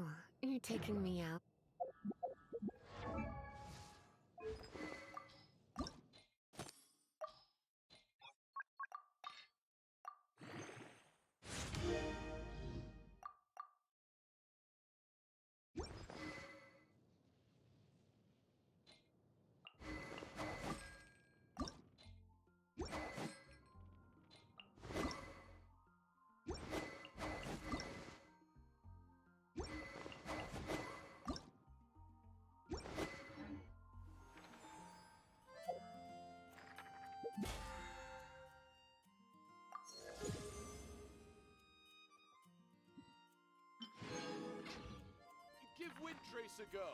Oh, you're taking me out. Give Windtrace a go.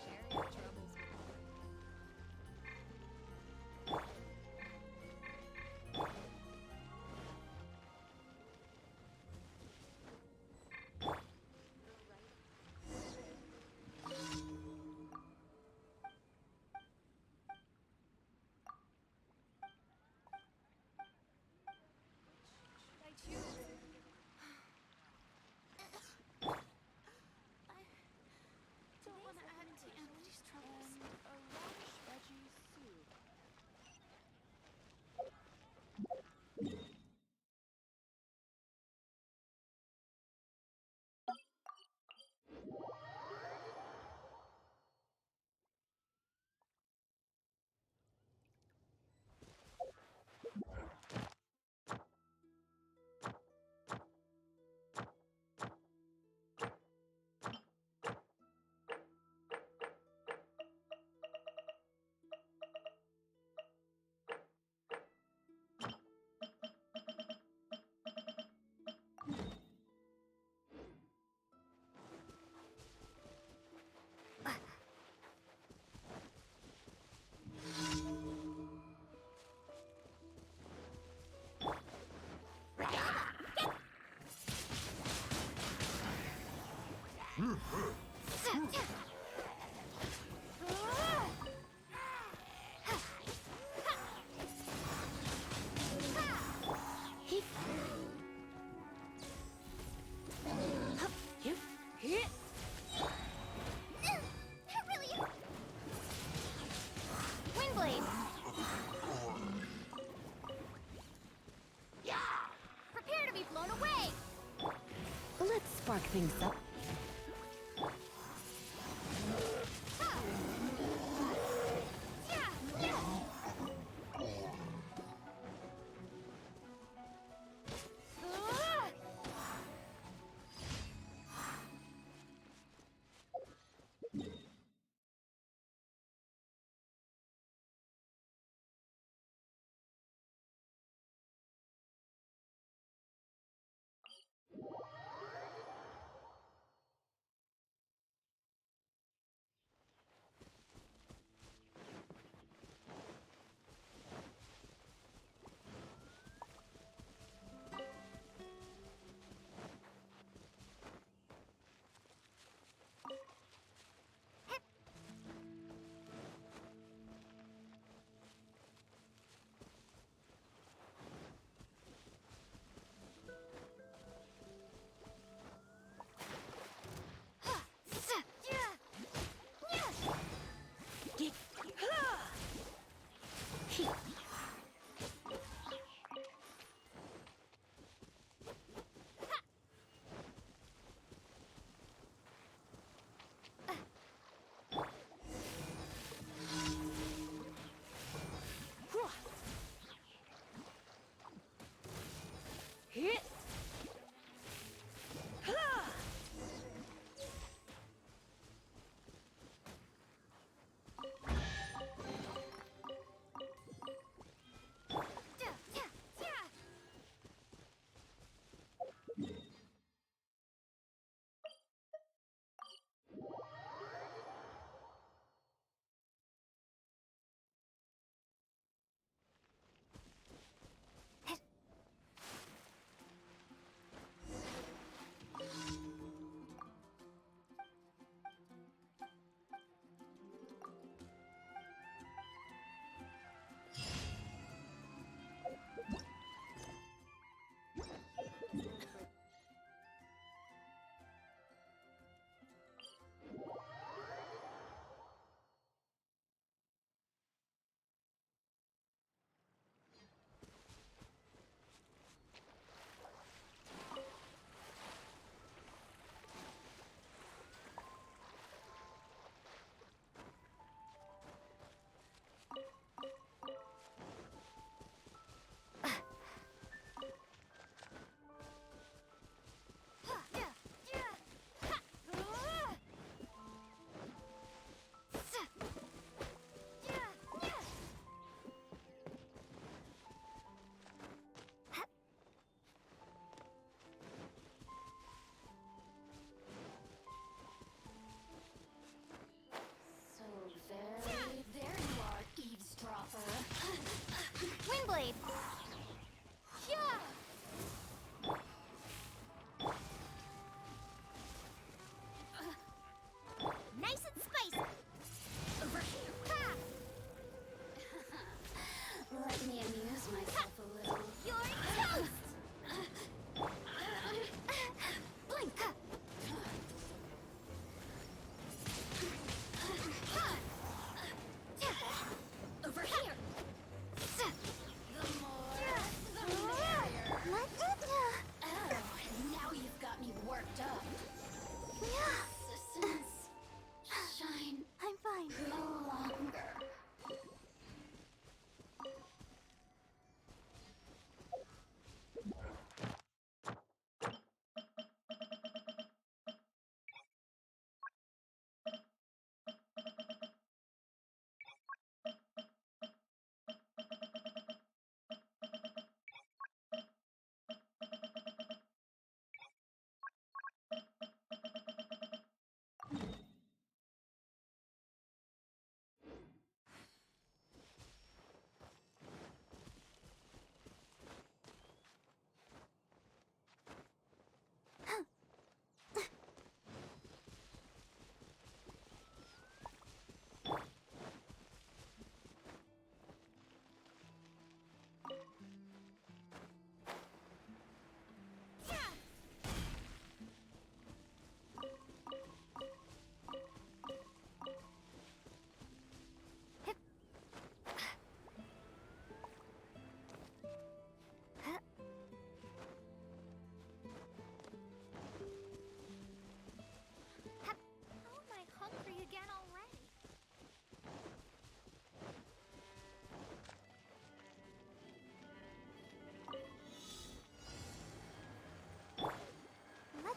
Share your troubles with me. Should I choose? I don't want to add to Emily's troubles. And a radish veggie soup. Windblade! Prepare to be blown away! Let's spark things up.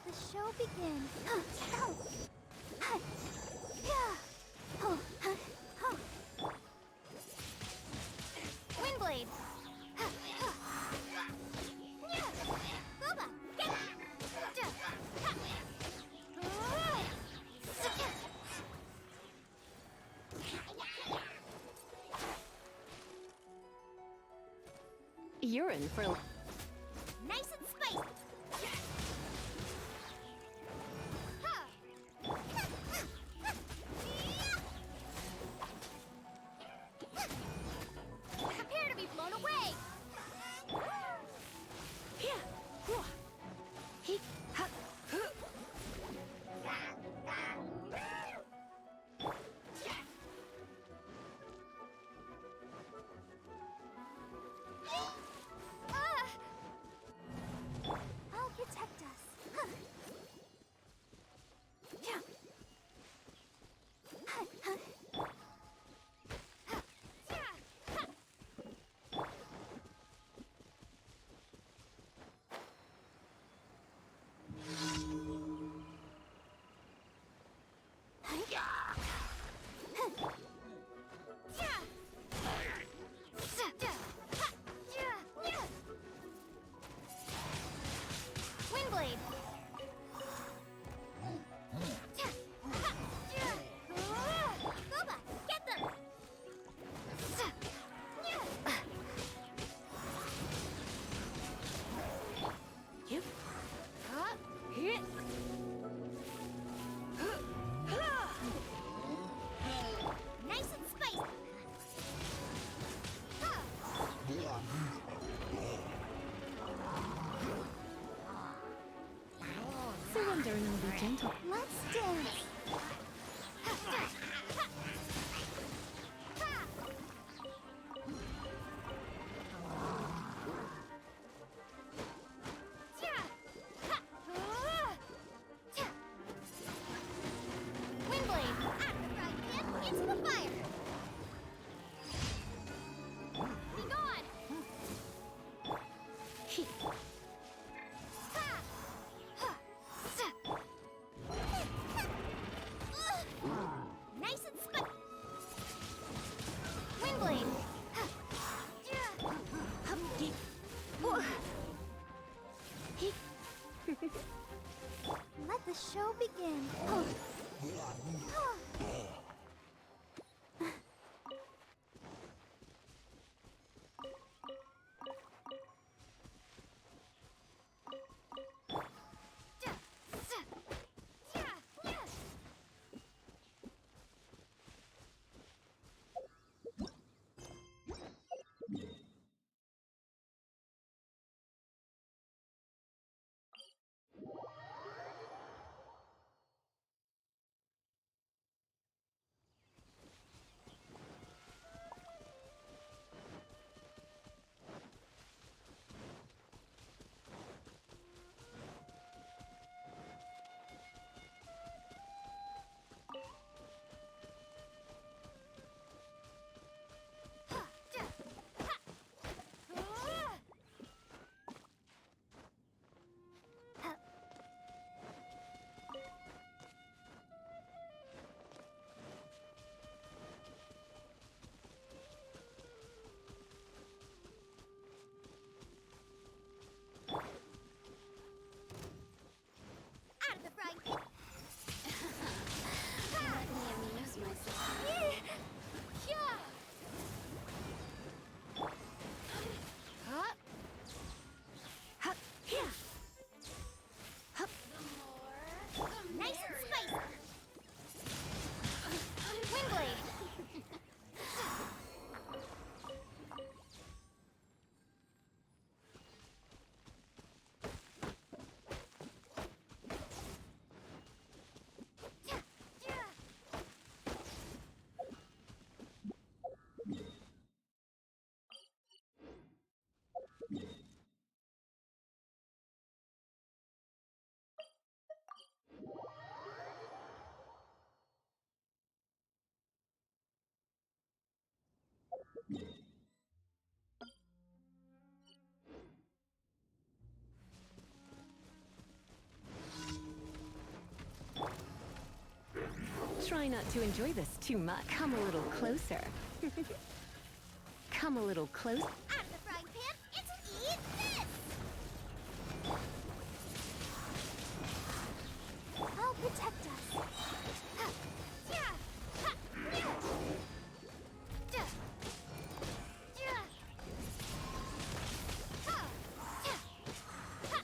the show begin. Windblade. Booba, get. You're in for... Nice and spicy. Prepare to be blown away. I'll protect us. Windblade. Booba, get them. You... Nice and spicy. Surrender and be gentle. Let's dance. Windblade, out of the frying pan, into the fire. Be gone. Nice and spicy. Windblade. Let the show begin. Out of the frying pan. Let me amuse myself. Nice and spicy. Windblade. Try not to enjoy this too much. Come a little closer. Come a little closer. Out of the frying pan, into eat this! I'll protect us. Ha! Yeah! Ha! Yeah! Yeah! Yeah! Ha! Yeah! Ha!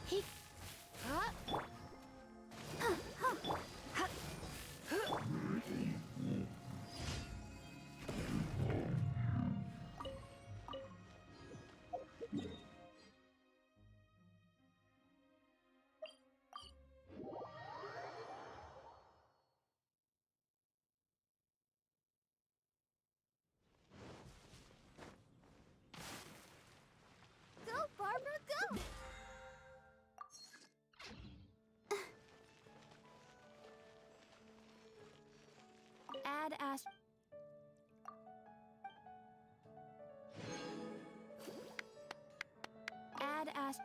He Ha! Ha! Ha! Ha! Go, Barbara, go! Add Ash. Add Ash.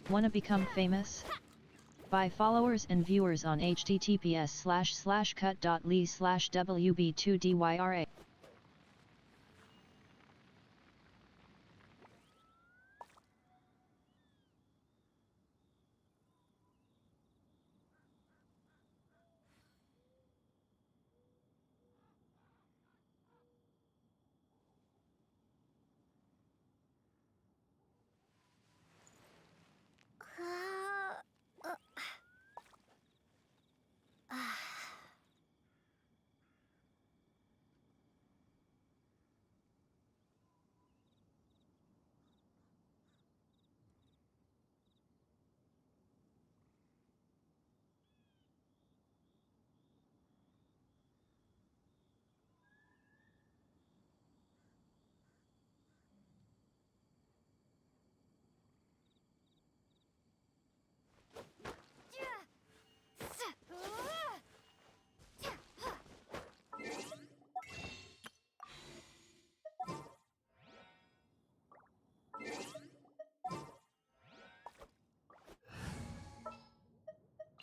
Wanna become famous? Buy followers and viewers on https://cut.ly/wb2dyra.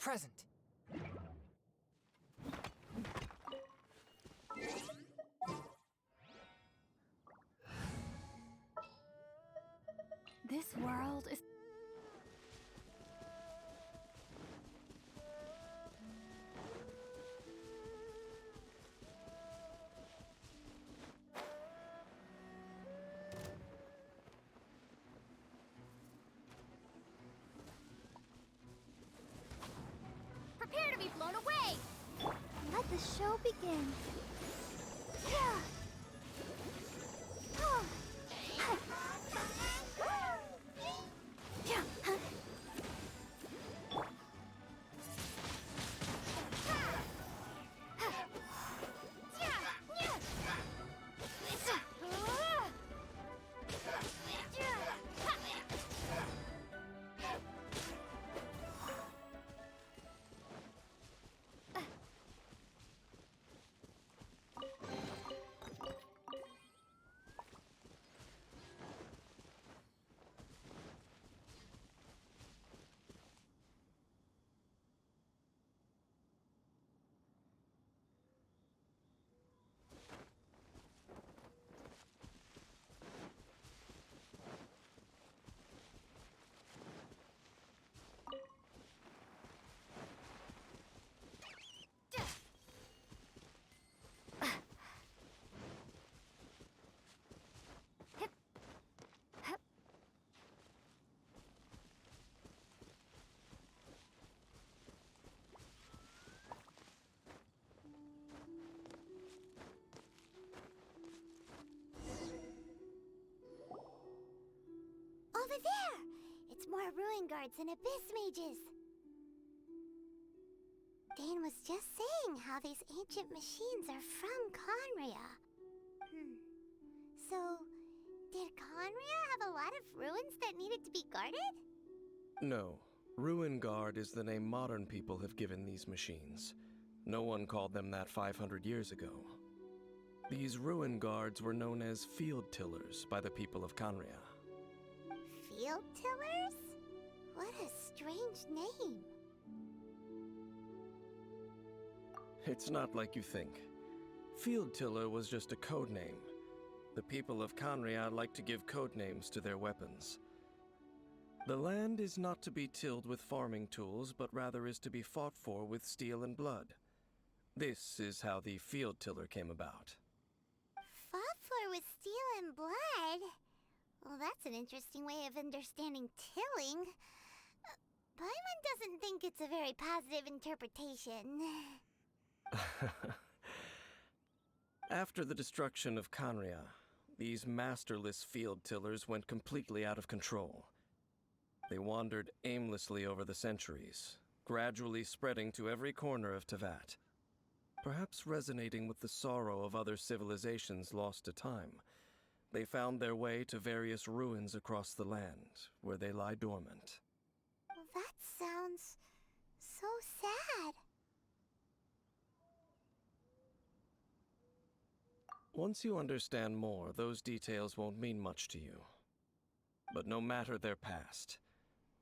Present. This world is... Prepare to be blown away! Let the show begin. Yeah. Oh. Yeah. are ruin guards and abyss mages. Dane was just saying how these ancient machines are from Conria. So, did Conria have a lot of ruins that needed to be guarded? No. Ruin Guard is the name modern people have given these machines. No one called them that 500 years ago. These Ruin Guards were known as Field Tillers by the people of Conria. Field Tillers? What a strange name. It's not like you think. Field Tiller was just a code name. The people of Conria like to give code names to their weapons. The land is not to be tilled with farming tools, but rather is to be fought for with steel and blood. This is how the Field Tiller came about. Fought for with steel and blood? Well, that's an interesting way of understanding tilling. Paimon doesn't think it's a very positive interpretation. After the destruction of Conria, these masterless field tillers went completely out of control. They wandered aimlessly over the centuries, gradually spreading to every corner of Teyvat. Perhaps resonating with the sorrow of other civilizations lost to time, they found their way to various ruins across the land, where they lie dormant. That sounds so sad. Once you understand more, those details won't mean much to you. But no matter their past,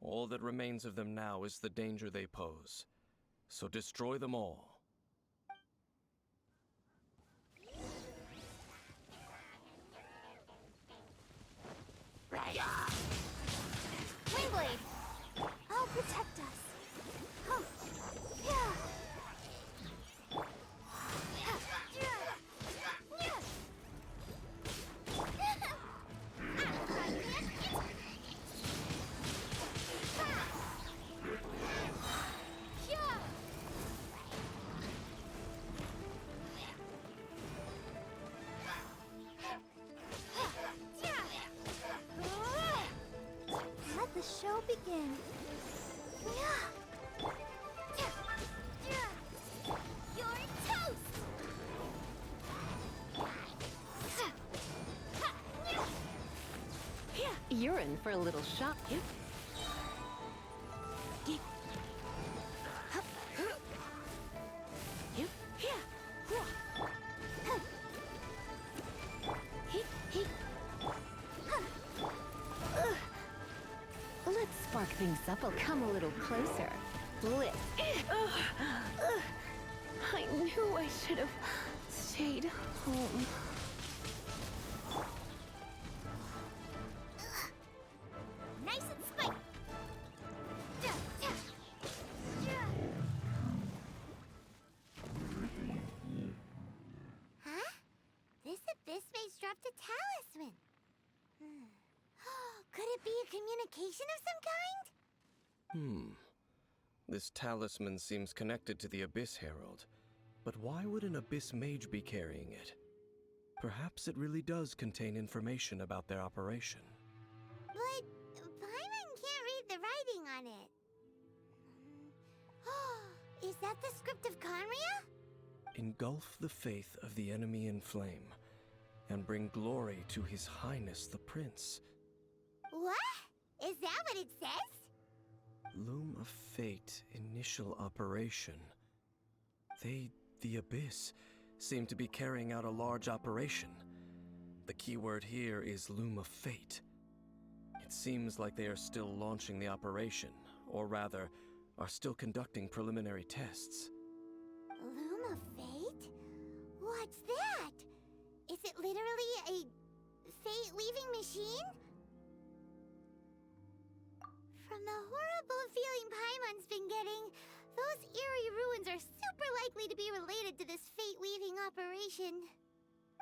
all that remains of them now is the danger they pose. So destroy them all. Wingblade! I'll protect us. Oh. Yeah. Let the show begin. You're toast! You're in for a little shock. Let's spark things up. I'll come a little closer. Blitz. I knew I should have stayed home. Nice and spiked! Huh? This abyss base dropped a talisman. Could it be a communication of some kind? This talisman seems connected to the Abyss Herald. But why would an Abyss Mage be carrying it? Perhaps it really does contain information about their operation. But Paimon can't read the writing on it. Is that the script of Conria? Engulf the faith of the enemy in flame, and bring glory to His Highness the Prince. What? Is that what it says? Loom of Fate initial operation. They, the Abyss, seem to be carrying out a large operation. The keyword here is Loom of Fate. It seems like they are still launching the operation, or rather, are still conducting preliminary tests. Loom of Fate? What's that? Is it literally a fate-weaving machine? From the horrible feeling Paimon's been getting, those eerie ruins are super likely to be related to this fate-weaving operation.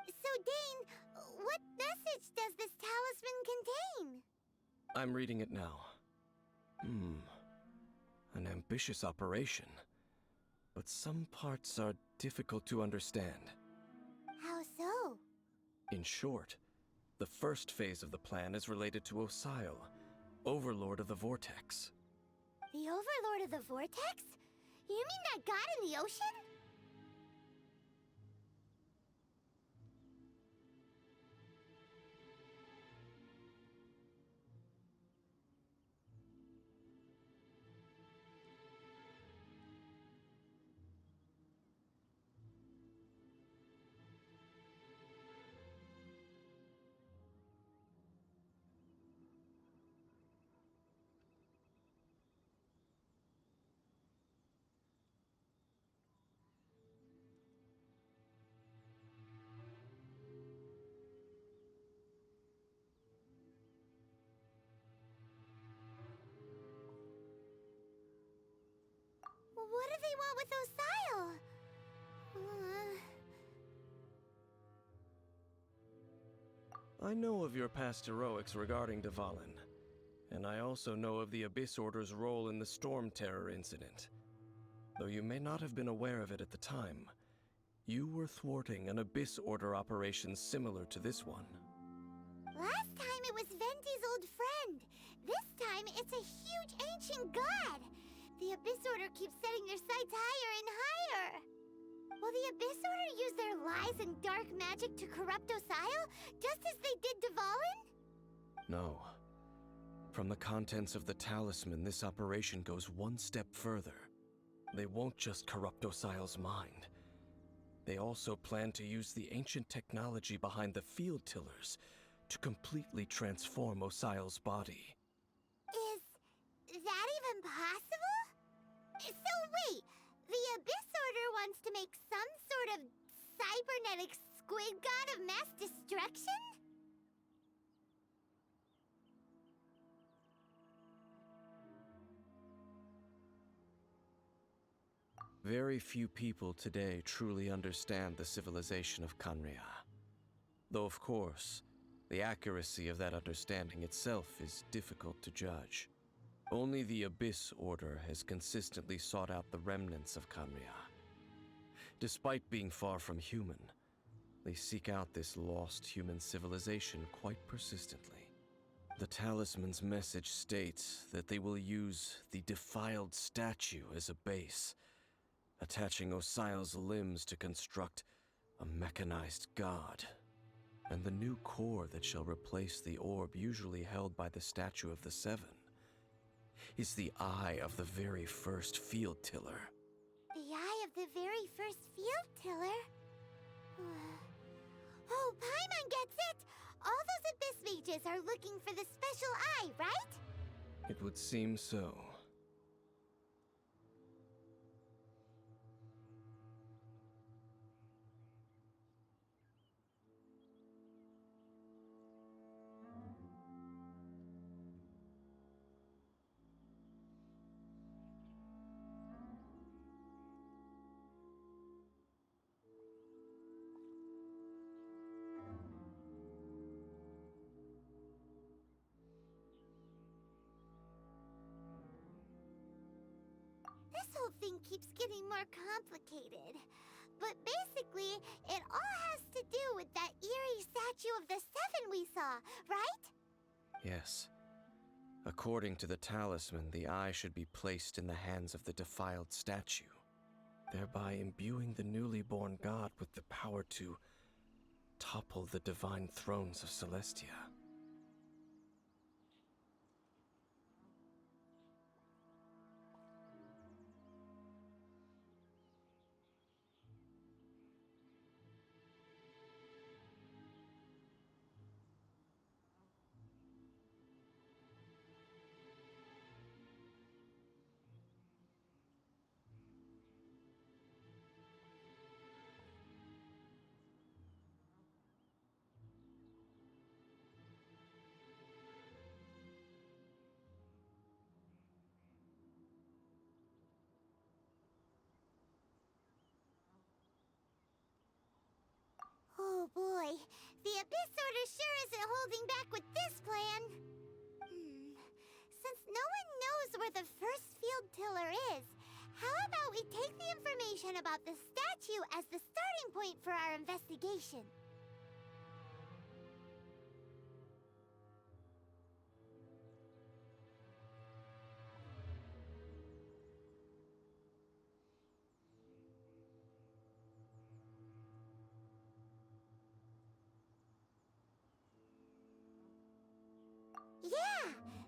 So, Dane, what message does this talisman contain? I'm reading it now. An ambitious operation. But some parts are difficult to understand. How so? In short, the first phase of the plan is related to Osile, Overlord of the Vortex. The Overlord of the Vortex? You mean that god in the ocean? What do they want with Osile? I know of your past heroics regarding Dvalin, and I also know of the Abyss Order's role in the Storm Terror incident. Though you may not have been aware of it at the time, you were thwarting an Abyss Order operation similar to this one. Last time it was Venti's old friend. This time it's a huge ancient god. The Abyss Order keeps setting their sights higher and higher. Will the Abyss Order use their lies and dark magic to corrupt Osile, just as they did Dvalin? No. From the contents of the talisman, this operation goes one step further. They won't just corrupt Osile's mind. They also plan to use the ancient technology behind the field tillers to completely transform Osile's body. Is that even possible? So wait, the Abyss Order wants to make some sort of cybernetic squid god of mass destruction? Very few people today truly understand the civilization of Khaenri'ah. Though of course, the accuracy of that understanding itself is difficult to judge. Only the Abyss Order has consistently sought out the remnants of Khaenri'ah. Despite being far from human, they seek out this lost human civilization quite persistently. The talisman's message states that they will use the defiled statue as a base, attaching Osile's limbs to construct a mechanized god. And the new core that shall replace the orb usually held by the Statue of the Seven is the eye of the very first field tiller. The eye of the very first field tiller? Oh, Paimon gets it! All those Abyss mages are looking for the special eye, right? It would seem so. This whole thing keeps getting more complicated. But basically, it all has to do with that eerie statue of the Seven we saw, right? Yes. According to the talisman, the eye should be placed in the hands of the defiled statue, thereby imbuing the newly born god with the power to topple the divine thrones of Celestia. Oh boy, the Abyss Order sure isn't holding back with this plan. Since no one knows where the first field tiller is, how about we take the information about the statue as the starting point for our investigation?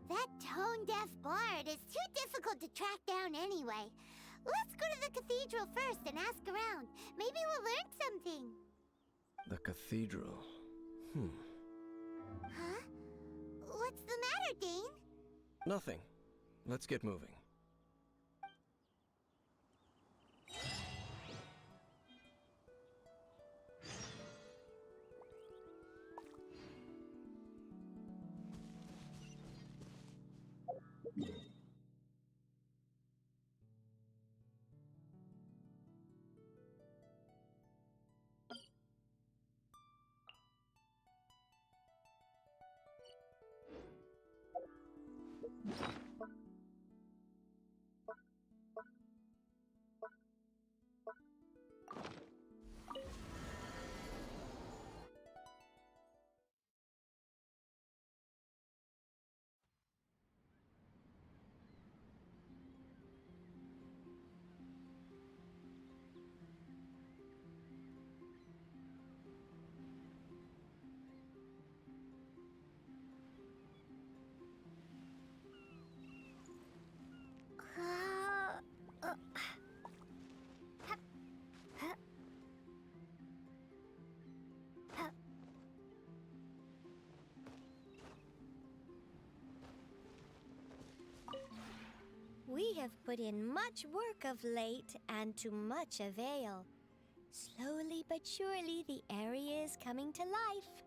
That tone-deaf bard is too difficult to track down anyway. Let's go to the cathedral first and ask around. Maybe we'll learn something. The cathedral. Huh? What's the matter, Dane? Nothing. Let's get moving. We have put in much work of late, and to much avail. Slowly but surely, the area is coming to life.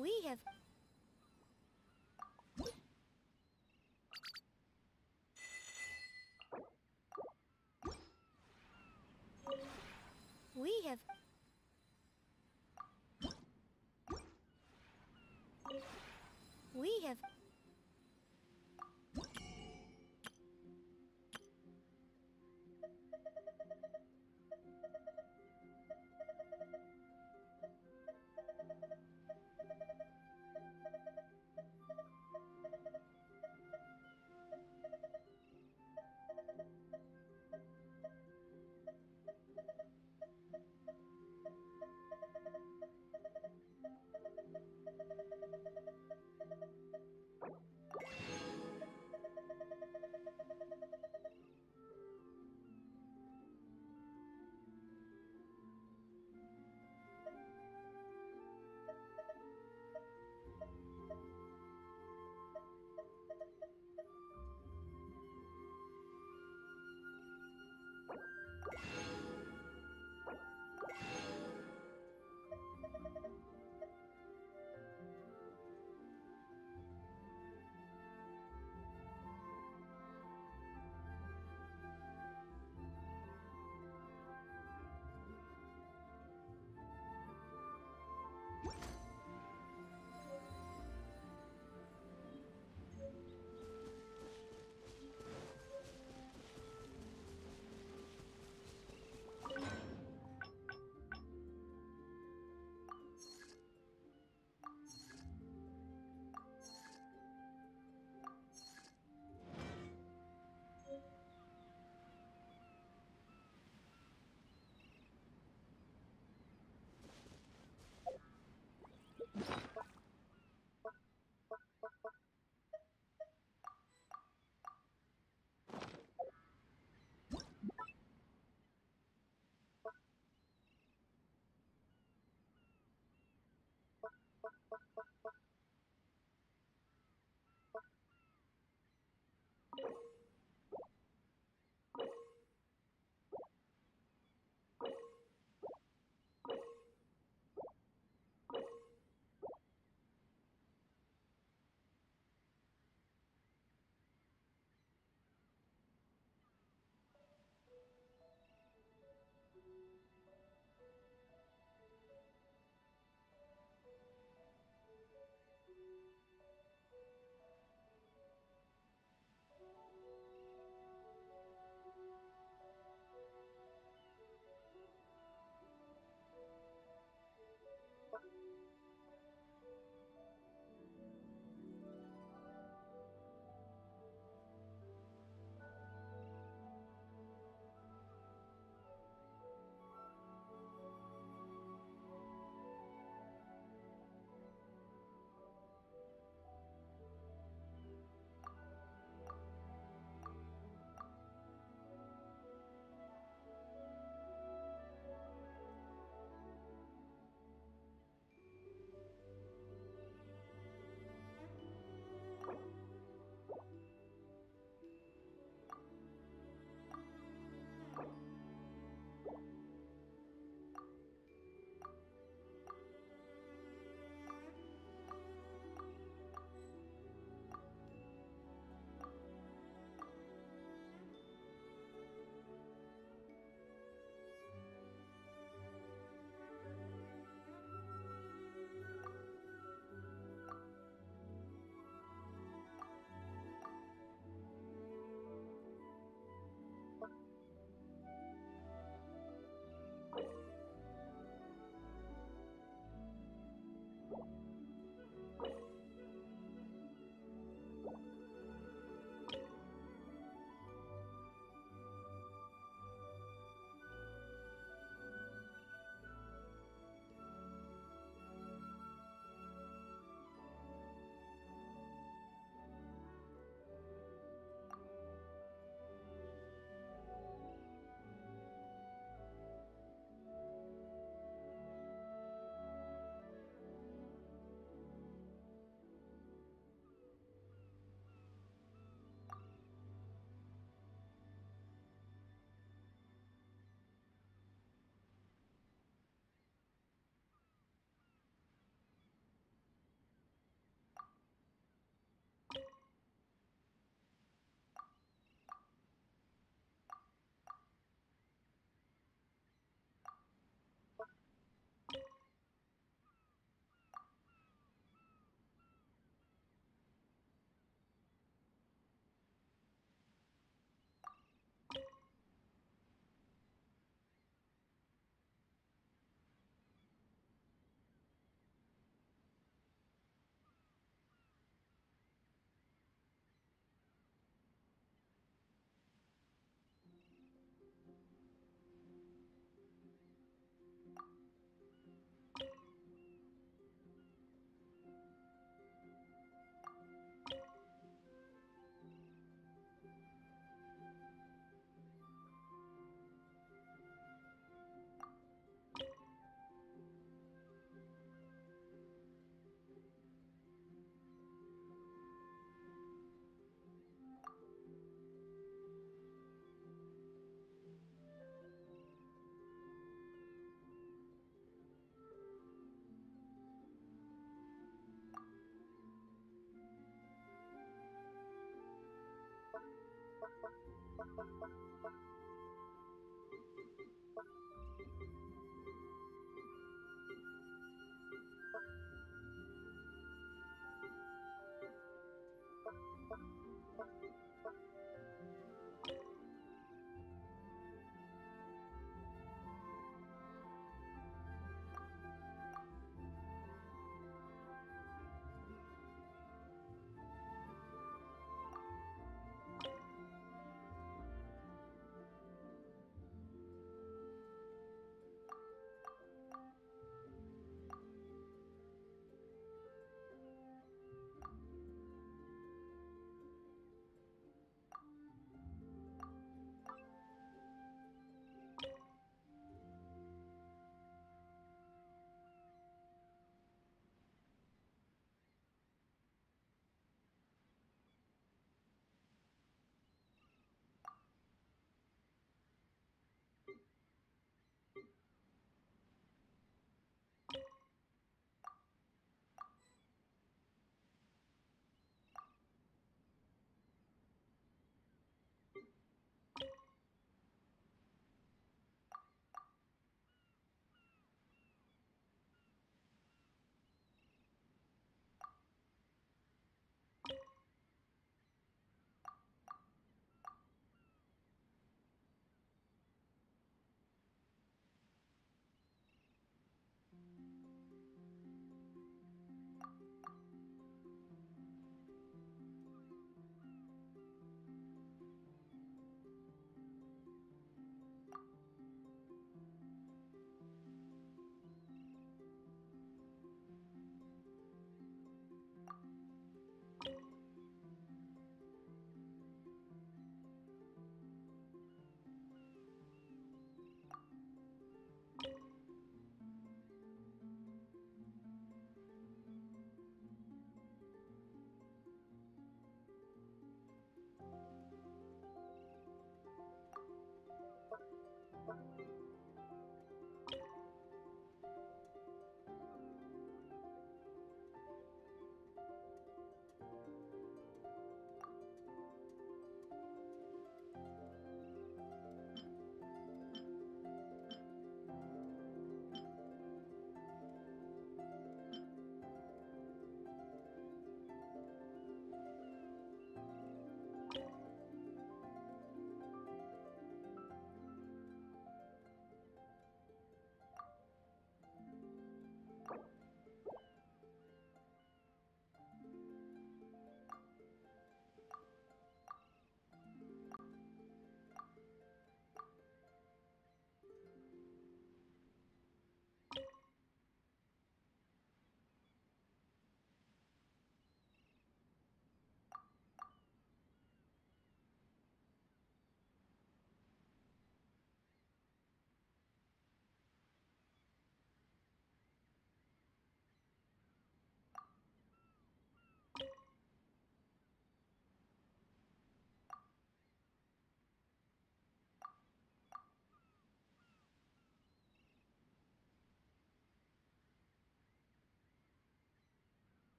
We have... We have... We have...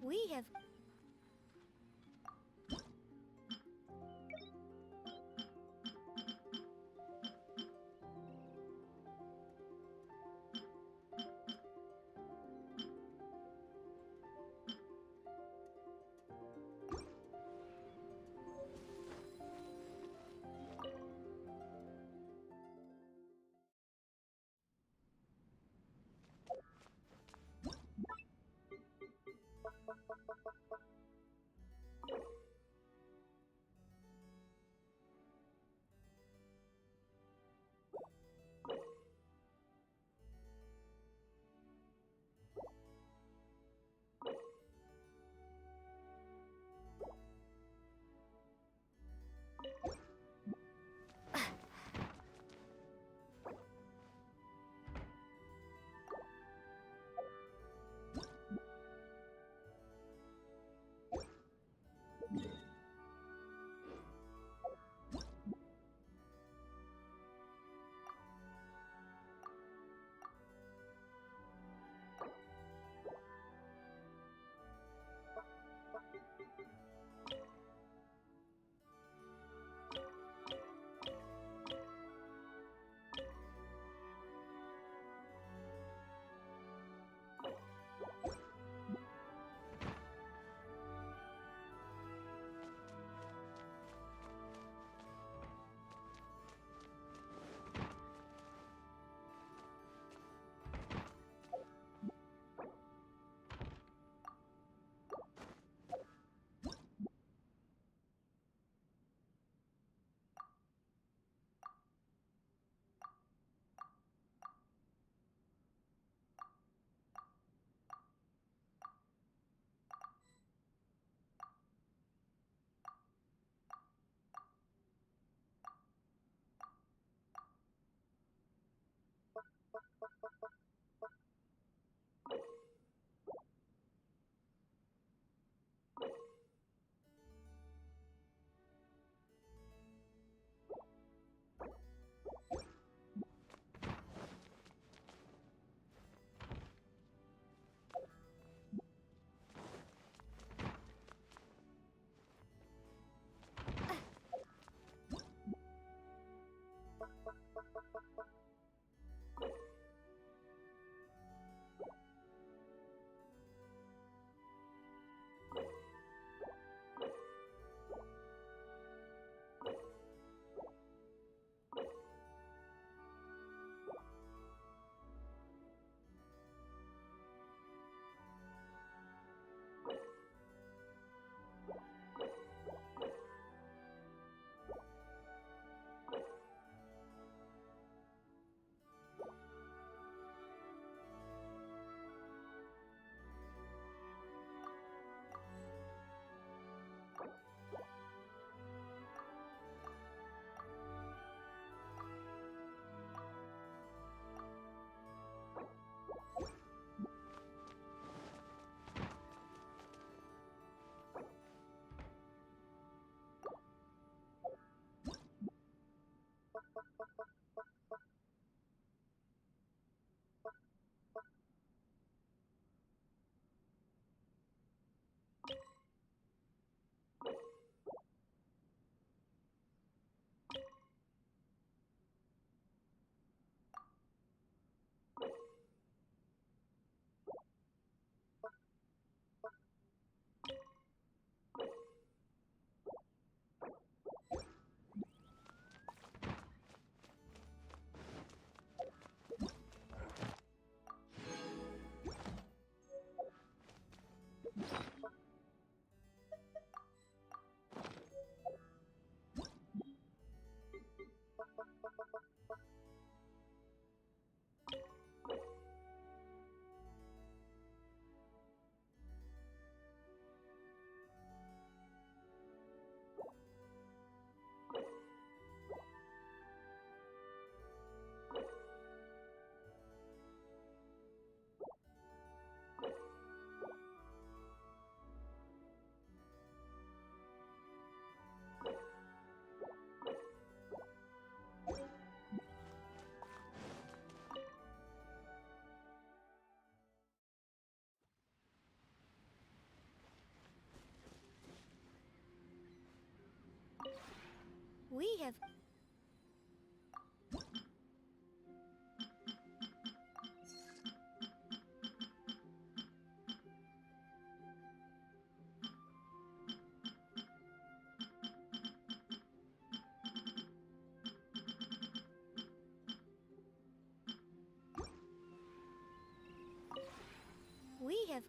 We have We have... We have...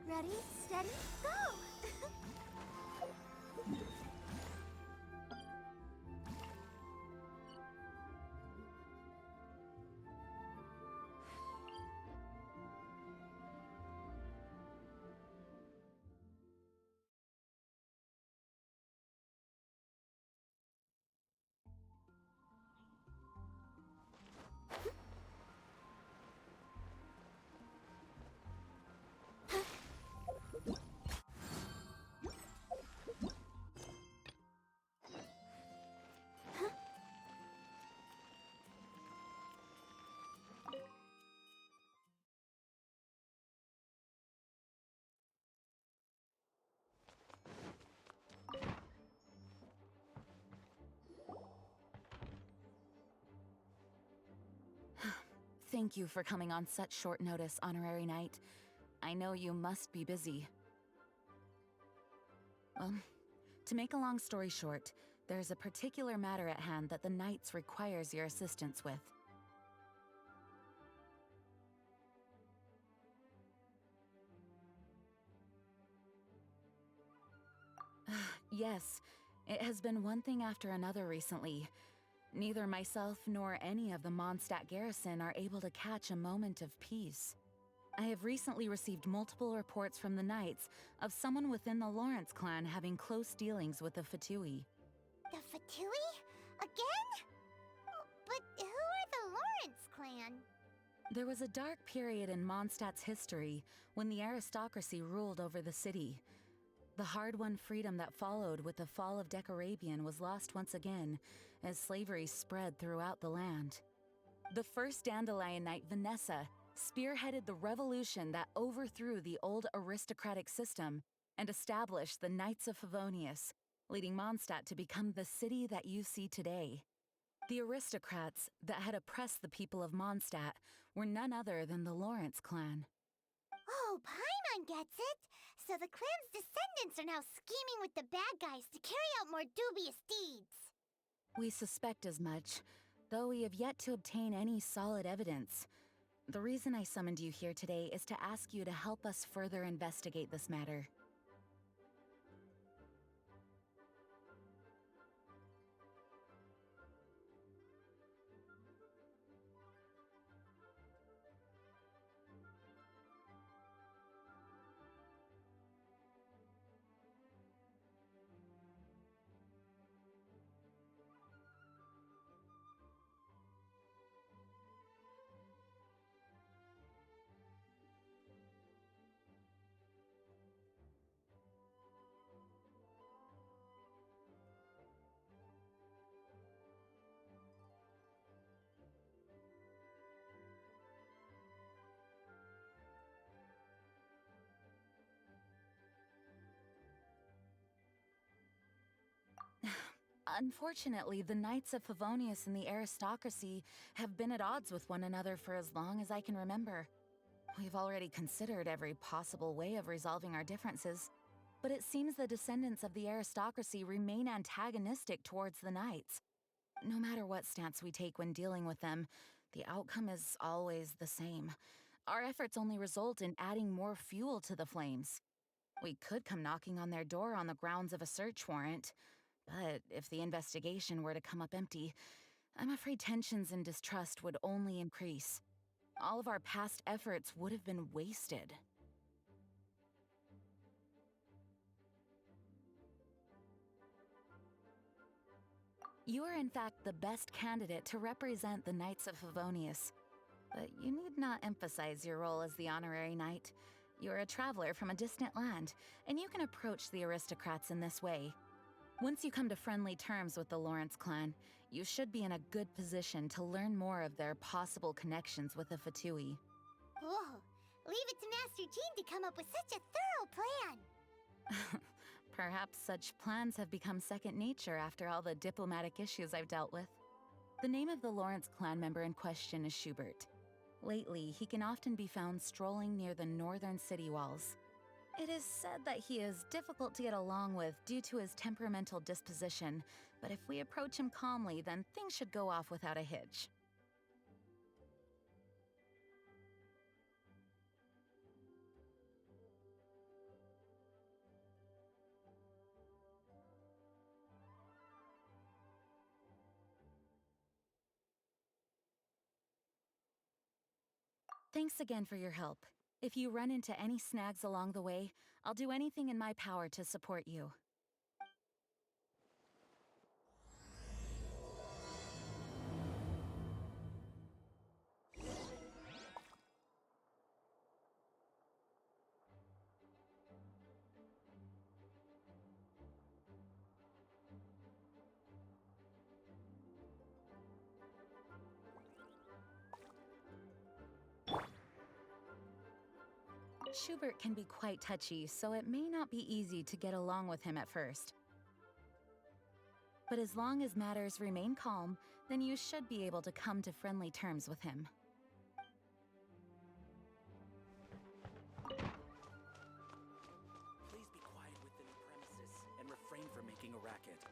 Ready, steady, go! Thank you for coming on such short notice, Honorary Knight. I know you must be busy. Well, to make a long story short, there's a particular matter at hand that the Knights requires your assistance with. Yes, it has been one thing after another recently. Neither myself nor any of the Mondstadt garrison are able to catch a moment of peace. I have recently received multiple reports from the Knights of someone within the Lawrence clan having close dealings with the Fatui. The Fatui? Again? But who are the Lawrence clan? There was a dark period in Mondstadt's history when the aristocracy ruled over the city. The hard-won freedom that followed with the fall of Decorabian was lost once again, as slavery spread throughout the land. The first Dandelion Knight, Vanessa, spearheaded the revolution that overthrew the old aristocratic system and established the Knights of Favonius, leading Mondstadt to become the city that you see today. The aristocrats that had oppressed the people of Mondstadt were none other than the Lawrence clan. Oh, Paimon gets it! So the clan's descendants are now scheming with the bad guys to carry out more dubious deeds. We suspect as much, though we have yet to obtain any solid evidence. The reason I summoned you here today is to ask you to help us further investigate this matter. Unfortunately, the Knights of Favonius and the aristocracy have been at odds with one another for as long as I can remember. We've already considered every possible way of resolving our differences, but it seems the descendants of the aristocracy remain antagonistic towards the Knights. No matter what stance we take when dealing with them, the outcome is always the same. Our efforts only result in adding more fuel to the flames. We could come knocking on their door on the grounds of a search warrant, but if the investigation were to come up empty, I'm afraid tensions and distrust would only increase. All of our past efforts would have been wasted. You are in fact the best candidate to represent the Knights of Favonius. But you need not emphasize your role as the honorary knight. You are a traveler from a distant land, and you can approach the aristocrats in this way. Once you come to friendly terms with the Lawrence clan, you should be in a good position to learn more of their possible connections with the Fatui. Whoa. Leave it to Master Jean to come up with such a thorough plan. Perhaps such plans have become second nature after all the diplomatic issues I've dealt with. The name of the Lawrence clan member in question is Schubert. Lately, he can often be found strolling near the northern city walls. It is said that he is difficult to get along with due to his temperamental disposition, but if we approach him calmly, then things should go off without a hitch. Thanks again for your help. If you run into any snags along the way, I'll do anything in my power to support you. Schubert can be quite touchy, so it may not be easy to get along with him at first. But as long as matters remain calm, then you should be able to come to friendly terms with him. Please be quiet within the premises and refrain from making a racket.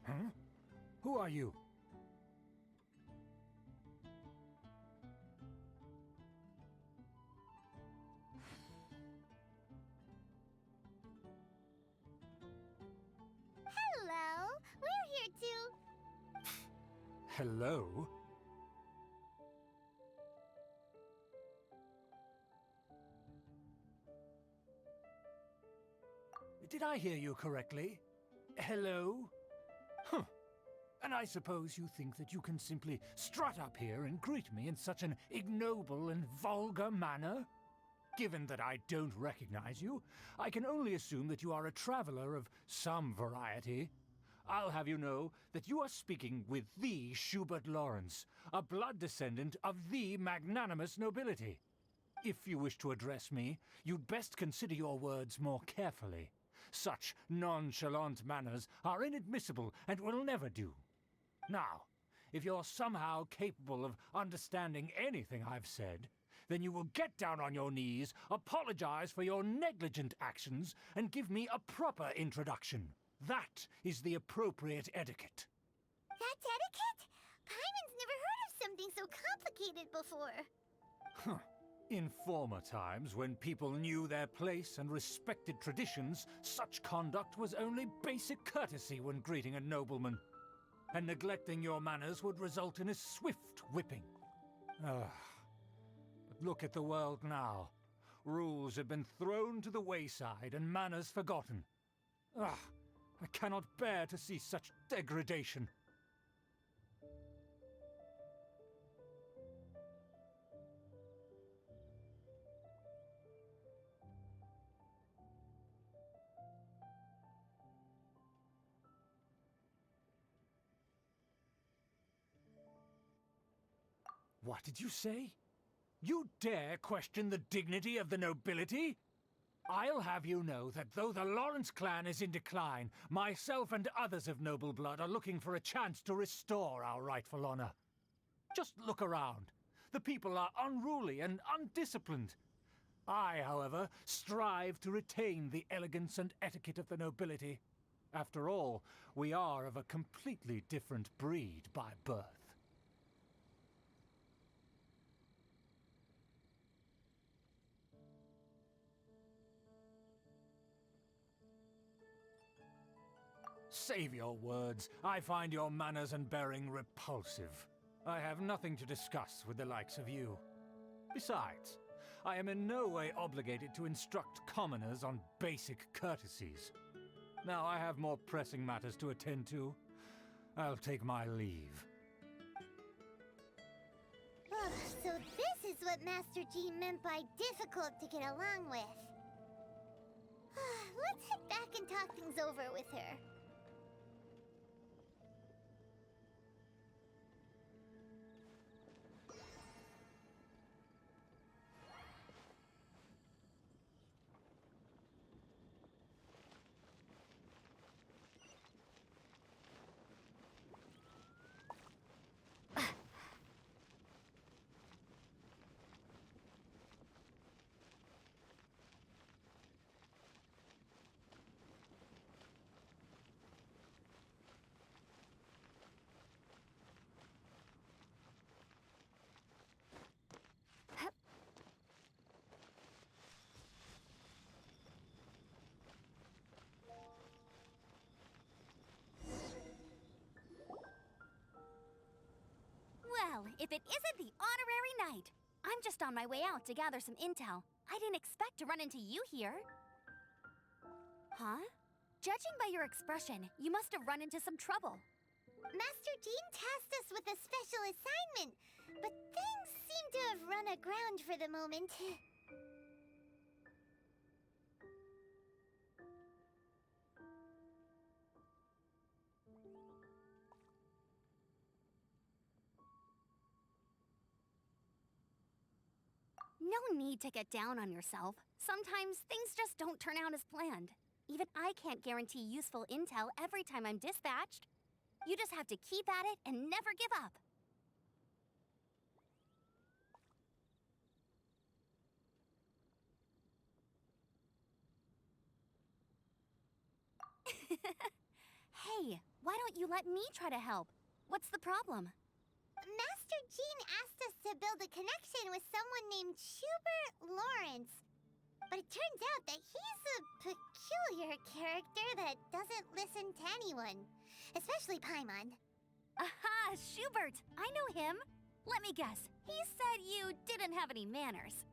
Huh? Who are you? Hello. We're here to... Hello? Did I hear you correctly? Hello? Huh. And I suppose you think that you can simply strut up here and greet me in such an ignoble and vulgar manner? Given that I don't recognize you, I can only assume that you are a traveler of some variety. I'll have you know that you are speaking with the Schubert Lawrence, a blood descendant of the magnanimous nobility. If you wish to address me, you'd best consider your words more carefully. Such nonchalant manners are inadmissible and will never do. Now, if you're somehow capable of understanding anything I've said, then you will get down on your knees, apologize for your negligent actions, and give me a proper introduction. That is the appropriate etiquette. That's etiquette? Paimon's never heard of something so complicated before. Huh. In former times, when people knew their place and respected traditions, such conduct was only basic courtesy when greeting a nobleman. And neglecting your manners would result in a swift whipping. But look at the world now. Rules have been thrown to the wayside and manners forgotten. I cannot bear to see such degradation. What did you say? You dare question the dignity of the nobility? I'll have you know that though the Lawrence clan is in decline, myself and others of noble blood are looking for a chance to restore our rightful honor. Just look around. The people are unruly and undisciplined. I, however, strive to retain the elegance and etiquette of the nobility. After all, we are of a completely different breed by birth. Save your words. I find your manners and bearing repulsive. I have nothing to discuss with the likes of you. Besides, I am in no way obligated to instruct commoners on basic courtesies. Now I have more pressing matters to attend to. I'll take my leave. So this is what Master Jean meant by difficult to get along with. Let's head back and talk things over with her. Well, if it isn't the honorary knight! I'm just on my way out to gather some intel. I didn't expect to run into you here. Huh? Judging by your expression, you must have run into some trouble. Master Jean tasked us with a special assignment, but things seem to have run aground for the moment. No need to get down on yourself. Sometimes things just don't turn out as planned. Even I can't guarantee useful intel every time I'm dispatched. You just have to keep at it and never give up. Hey, why don't you let me try to help? What's the problem? Master Jean asked us to build a connection with someone named Schubert Lawrence. But it turns out that he's a peculiar character that doesn't listen to anyone. Especially Paimon. Aha, Schubert! I know him. Let me guess. He said you didn't have any manners.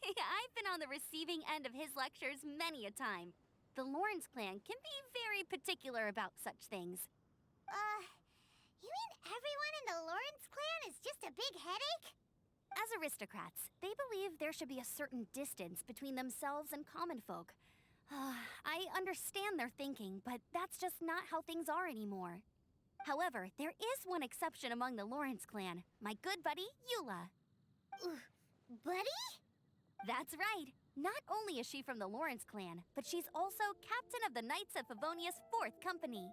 I've been on the receiving end of his lectures many a time. The Lawrence clan can be very particular about such things. You mean everyone in the Lawrence clan is just a big headache? As aristocrats, they believe there should be a certain distance between themselves and common folk. I understand their thinking, but that's just not how things are anymore. However, there is one exception among the Lawrence clan, my good buddy, Eula. Buddy? That's right. Not only is she from the Lawrence clan, but she's also captain of the Knights of Favonia's 4th Company.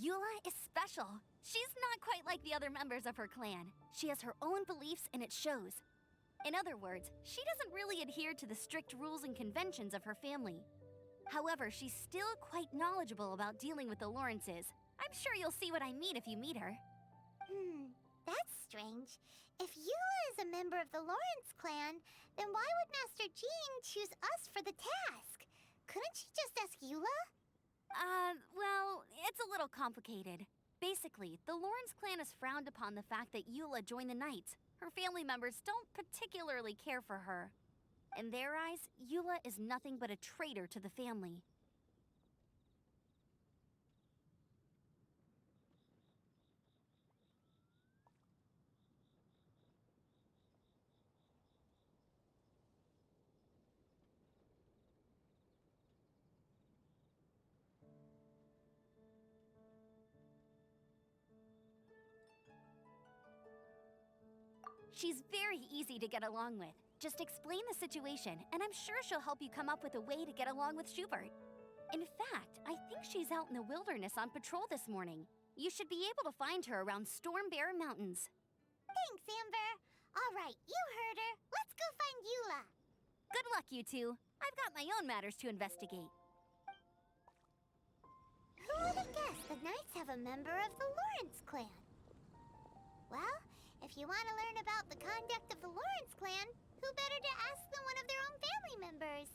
Eula is special. She's not quite like the other members of her clan. She has her own beliefs and it shows. In other words, she doesn't really adhere to the strict rules and conventions of her family. However, she's still quite knowledgeable about dealing with the Lawrences. I'm sure you'll see what I mean if you meet her. That's strange. If Eula is a member of the Lawrence clan, then why would Master Jean choose us for the task? Couldn't she just ask Eula? Well, it's a little complicated. Basically, the Lawrence clan has frowned upon the fact that Eula joined the Knights. Her family members don't particularly care for her. In their eyes, Eula is nothing but a traitor to the family. She's very easy to get along with. Just explain the situation, and I'm sure she'll help you come up with a way to get along with Schubert. In fact, I think she's out in the wilderness on patrol this morning. You should be able to find her around Stormbear Mountains. Thanks, Amber. All right, you heard her. Let's go find Eula. Good luck, you two. I've got my own matters to investigate. Who would have guessed the Knights have a member of the Lawrence clan? Well, if you want to learn about the conduct of the Lawrence clan, who better to ask than one of their own family members?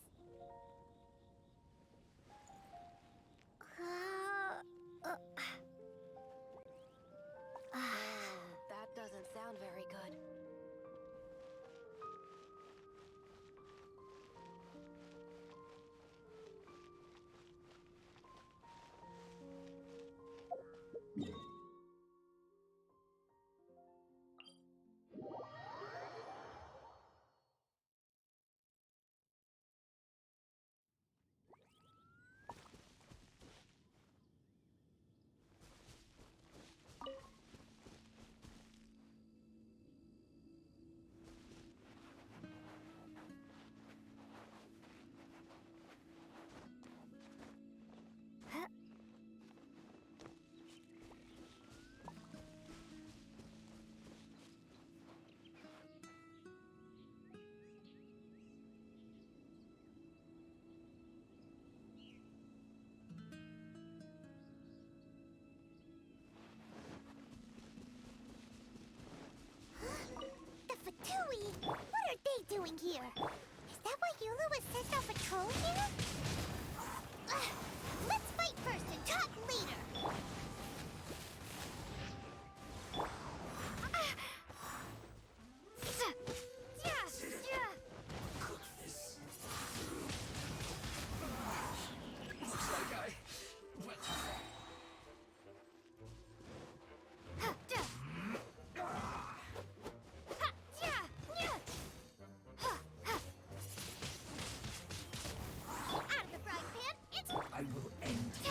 That doesn't sound very good. Fatui! What are they doing here? Is that why Eula was sent on patrol here? Let's fight first and talk later! Looks like I went too far. Out of the frying pan, it's... I will end you.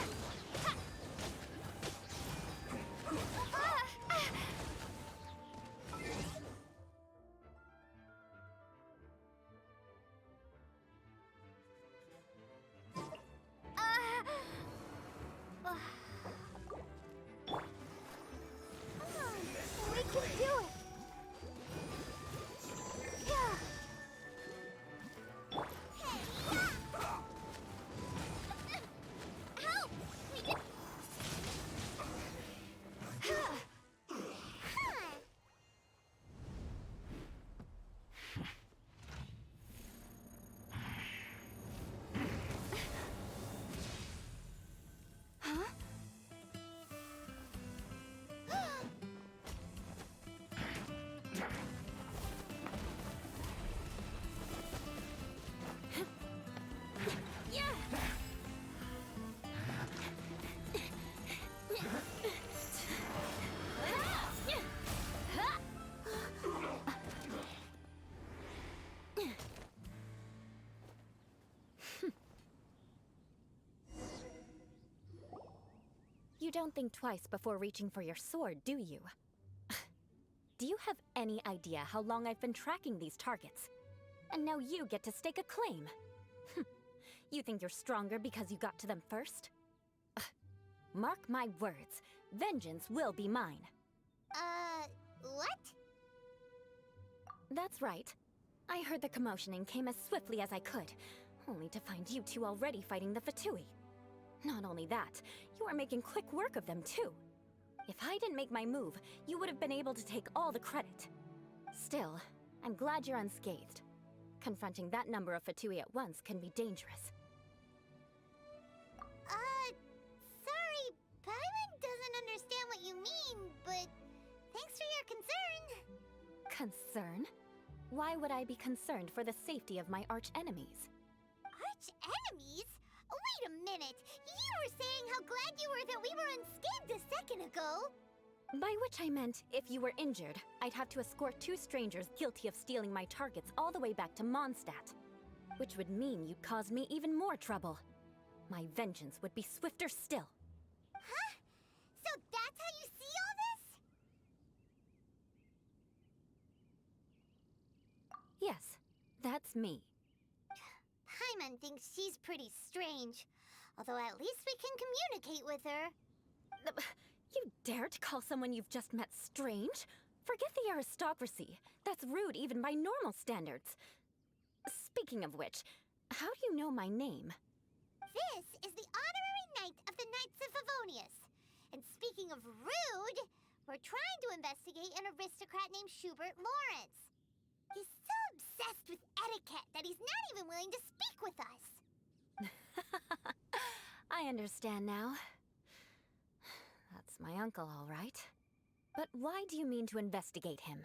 You don't think twice before reaching for your sword, do you? Do you have any idea how long I've been tracking these targets? And now you get to stake a claim. You think you're stronger because you got to them first? Mark my words, vengeance will be mine. What? That's right. I heard the commotion and came as swiftly as I could, only to find you two already fighting the Fatui. Not only that, you are making quick work of them too. If I didn't make my move, you would have been able to take all the credit. Still, I'm glad you're unscathed. Confronting that number of Fatui at once can be dangerous. Sorry, Paimon doesn't understand what you mean, but thanks for your concern. Concern? Why would I be concerned for the safety of my arch-enemies? Arch-enemies? Wait a minute! You were saying how glad you were that we were unscathed a second ago! By which I meant, if you were injured, I'd have to escort two strangers guilty of stealing my targets all the way back to Mondstadt. Which would mean you'd cause me even more trouble. My vengeance would be swifter still. Huh? So that's how you see all this? Yes, that's me. Paimon thinks she's pretty strange. Although at least we can communicate with her. You dare to call someone you've just met strange? Forget the aristocracy. That's rude even by normal standards. Speaking of which, how do you know my name? This is the honorary knight of the Knights of Favonius. And speaking of rude, we're trying to investigate an aristocrat named Schubert Lawrence. He's so obsessed with etiquette that he's not even willing to speak with us. I understand now. That's my uncle, all right. But why do you mean to investigate him?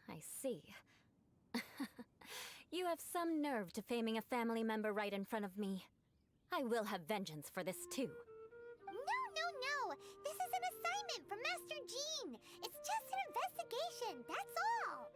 I see. You have some nerve to faming a family member right in front of me. I will have vengeance for this too. No. This is an assignment from Master Jean. It's just an investigation, that's all.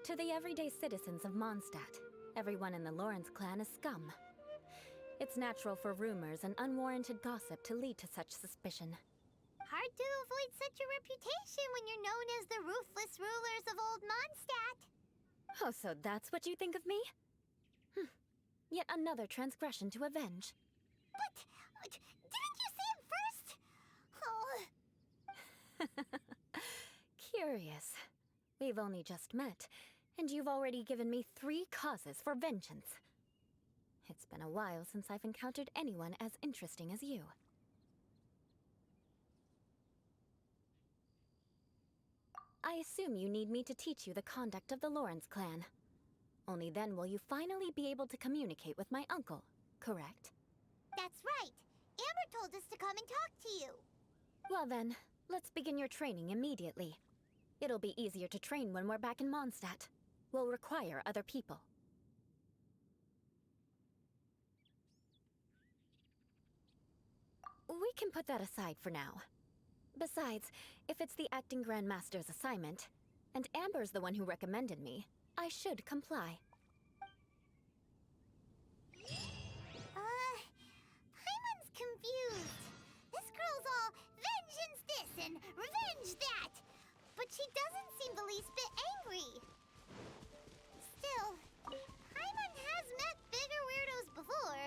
To the everyday citizens of Mondstadt, everyone in the Lawrence clan is scum. It's natural for rumors and unwarranted gossip to lead to such suspicion. Hard to avoid such a reputation when you're known as the ruthless rulers of Old Mondstadt. Oh, so that's what you think of me? Yet another transgression to avenge. But didn't you say it first? Oh. Curious. We've only just met, and you've already given me 3 causes for vengeance. It's been a while since I've encountered anyone as interesting as you. I assume you need me to teach you the conduct of the Lawrence clan. Only then will you finally be able to communicate with my uncle, correct? That's right. Amber told us to come and talk to you. Well then, let's begin your training immediately. It'll be easier to train when we're back in Mondstadt. We'll require other people. We can put that aside for now. Besides, if it's the acting Grandmaster's assignment, and Amber's the one who recommended me, I should comply. Paimon's confused. This girl's all vengeance this and revenge that. But she doesn't seem the least bit angry. Still, Paimon has met bigger weirdos before.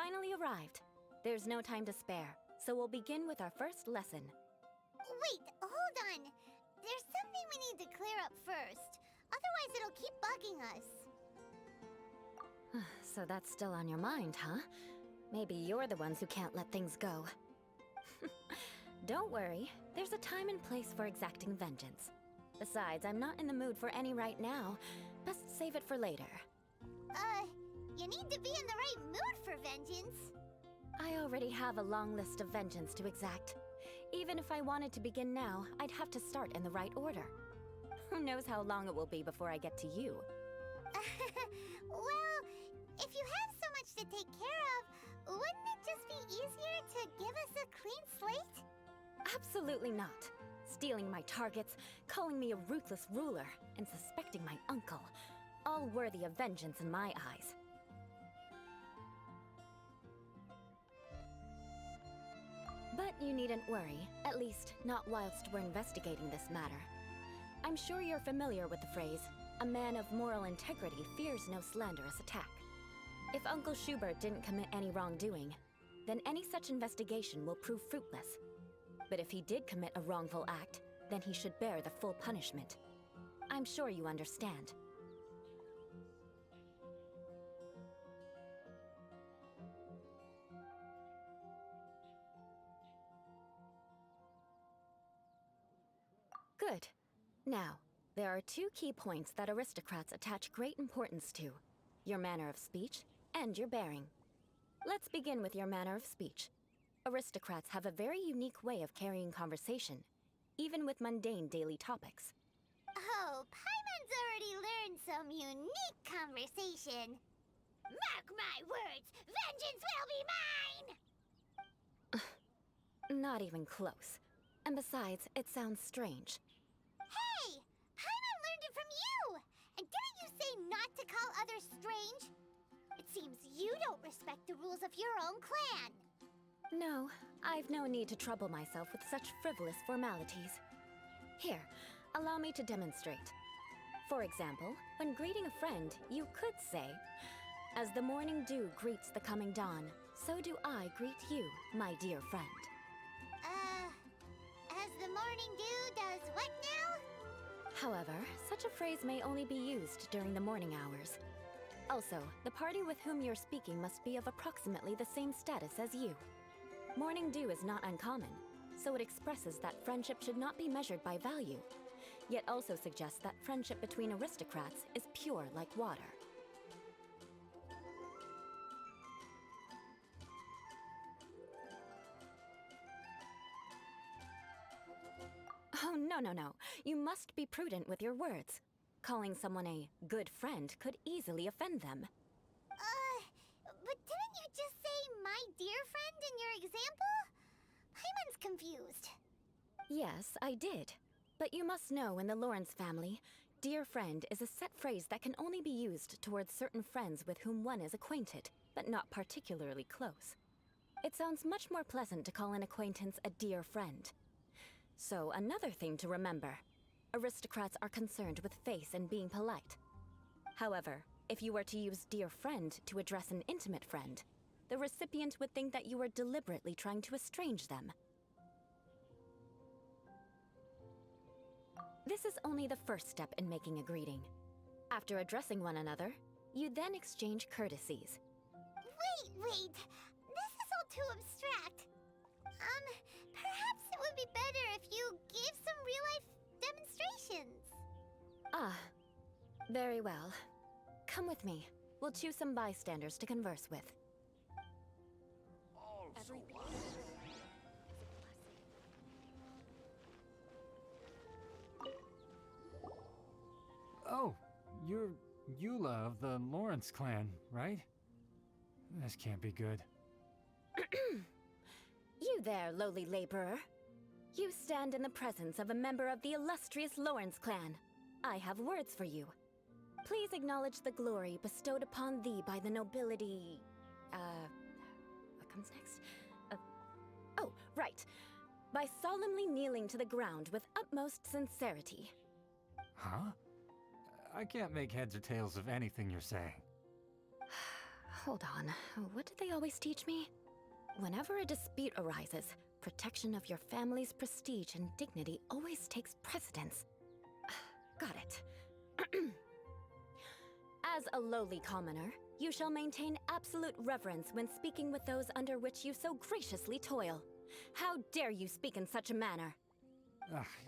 finally arrived. There's no time to spare, so we'll begin with our first lesson. Wait, hold on. There's something we need to clear up first. Otherwise, it'll keep bugging us. So that's still on your mind, huh? Maybe you're the ones who can't let things go. Don't worry, there's a time and place for exacting vengeance. Besides, I'm not in the mood for any right now. Best save it for later. You need to be in the right mood for vengeance. I already have a long list of vengeance to exact. Even if I wanted to begin now, I'd have to start in the right order. Who knows how long it will be before I get to you? Well, if you have so much to take care of, wouldn't it just be easier to give us a clean slate? Absolutely not. Stealing my targets, calling me a ruthless ruler, and suspecting my uncle. All worthy of vengeance in my eyes. But you needn't worry, at least not whilst we're investigating this matter. I'm sure you're familiar with the phrase, a man of moral integrity fears no slanderous attack. If Uncle Schubert didn't commit any wrongdoing, then any such investigation will prove fruitless. But if he did commit a wrongful act, then he should bear the full punishment. I'm sure you understand. Good. Now, there are two key points that aristocrats attach great importance to: your manner of speech and your bearing. Let's begin with your manner of speech. Aristocrats have a very unique way of carrying conversation, even with mundane daily topics. Oh, Paimon's already learned some unique conversation. Mark my words, vengeance will be mine! Not even close. And besides, it sounds strange. Hey! Paimon learned it from you! And didn't you say not to call others strange? It seems you don't respect the rules of your own clan. No, I've no need to trouble myself with such frivolous formalities. Here, allow me to demonstrate. For example, when greeting a friend, you could say, "As the morning dew greets the coming dawn, so do I greet you, my dear friend." As the morning dew does what now? However, such a phrase may only be used during the morning hours. Also, the party with whom you're speaking must be of approximately the same status as you. Morning dew is not uncommon, so it expresses that friendship should not be measured by value, yet also suggests that friendship between aristocrats is pure like water. Oh, no. You must be prudent with your words. Calling someone a good friend could easily offend them. But didn't you just say my dear friend in your example? Paimon's confused. Yes, I did. But you must know in the Lawrence family, dear friend is a set phrase that can only be used towards certain friends with whom one is acquainted, but not particularly close. It sounds much more pleasant to call an acquaintance a dear friend. So, another thing to remember. Aristocrats are concerned with face and being polite. However, if you were to use dear friend to address an intimate friend, the recipient would think that you were deliberately trying to estrange them. This is only the first step in making a greeting. After addressing one another, you then exchange courtesies. Wait. This is all too abstract. Perhaps it would be better if you gave some real-life demonstrations. Ah, very well. Come with me. We'll choose some bystanders to converse with. Oh, you're Eula of the Lawrence clan, right? This can't be good. You there, lowly laborer. You stand in the presence of a member of the illustrious Lawrence clan. I have words for you. Please acknowledge the glory bestowed upon thee by the nobility... what comes next? Oh, right. By solemnly kneeling to the ground with utmost sincerity. Huh? I can't make heads or tails of anything you're saying. Hold on. What did they always teach me? Whenever a dispute arises, protection of your family's prestige and dignity always takes precedence. Got it. As a lowly commoner, you shall maintain absolute reverence when speaking with those under which you so graciously toil. How dare you speak in such a manner?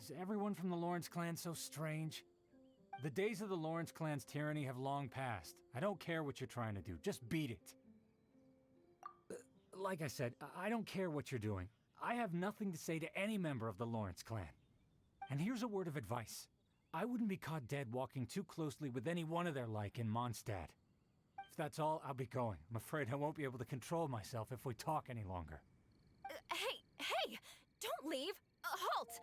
Is everyone from the Lawrence clan so strange? The days of the Lawrence clan's tyranny have long passed. I don't care what you're trying to do, just beat it. Like I said, I don't care what you're doing. I have nothing to say to any member of the Lawrence clan. And here's a word of advice. I wouldn't be caught dead walking too closely with any one of their like in Mondstadt. If that's all, I'll be going. I'm afraid I won't be able to control myself if we talk any longer. Hey! Don't leave! Halt!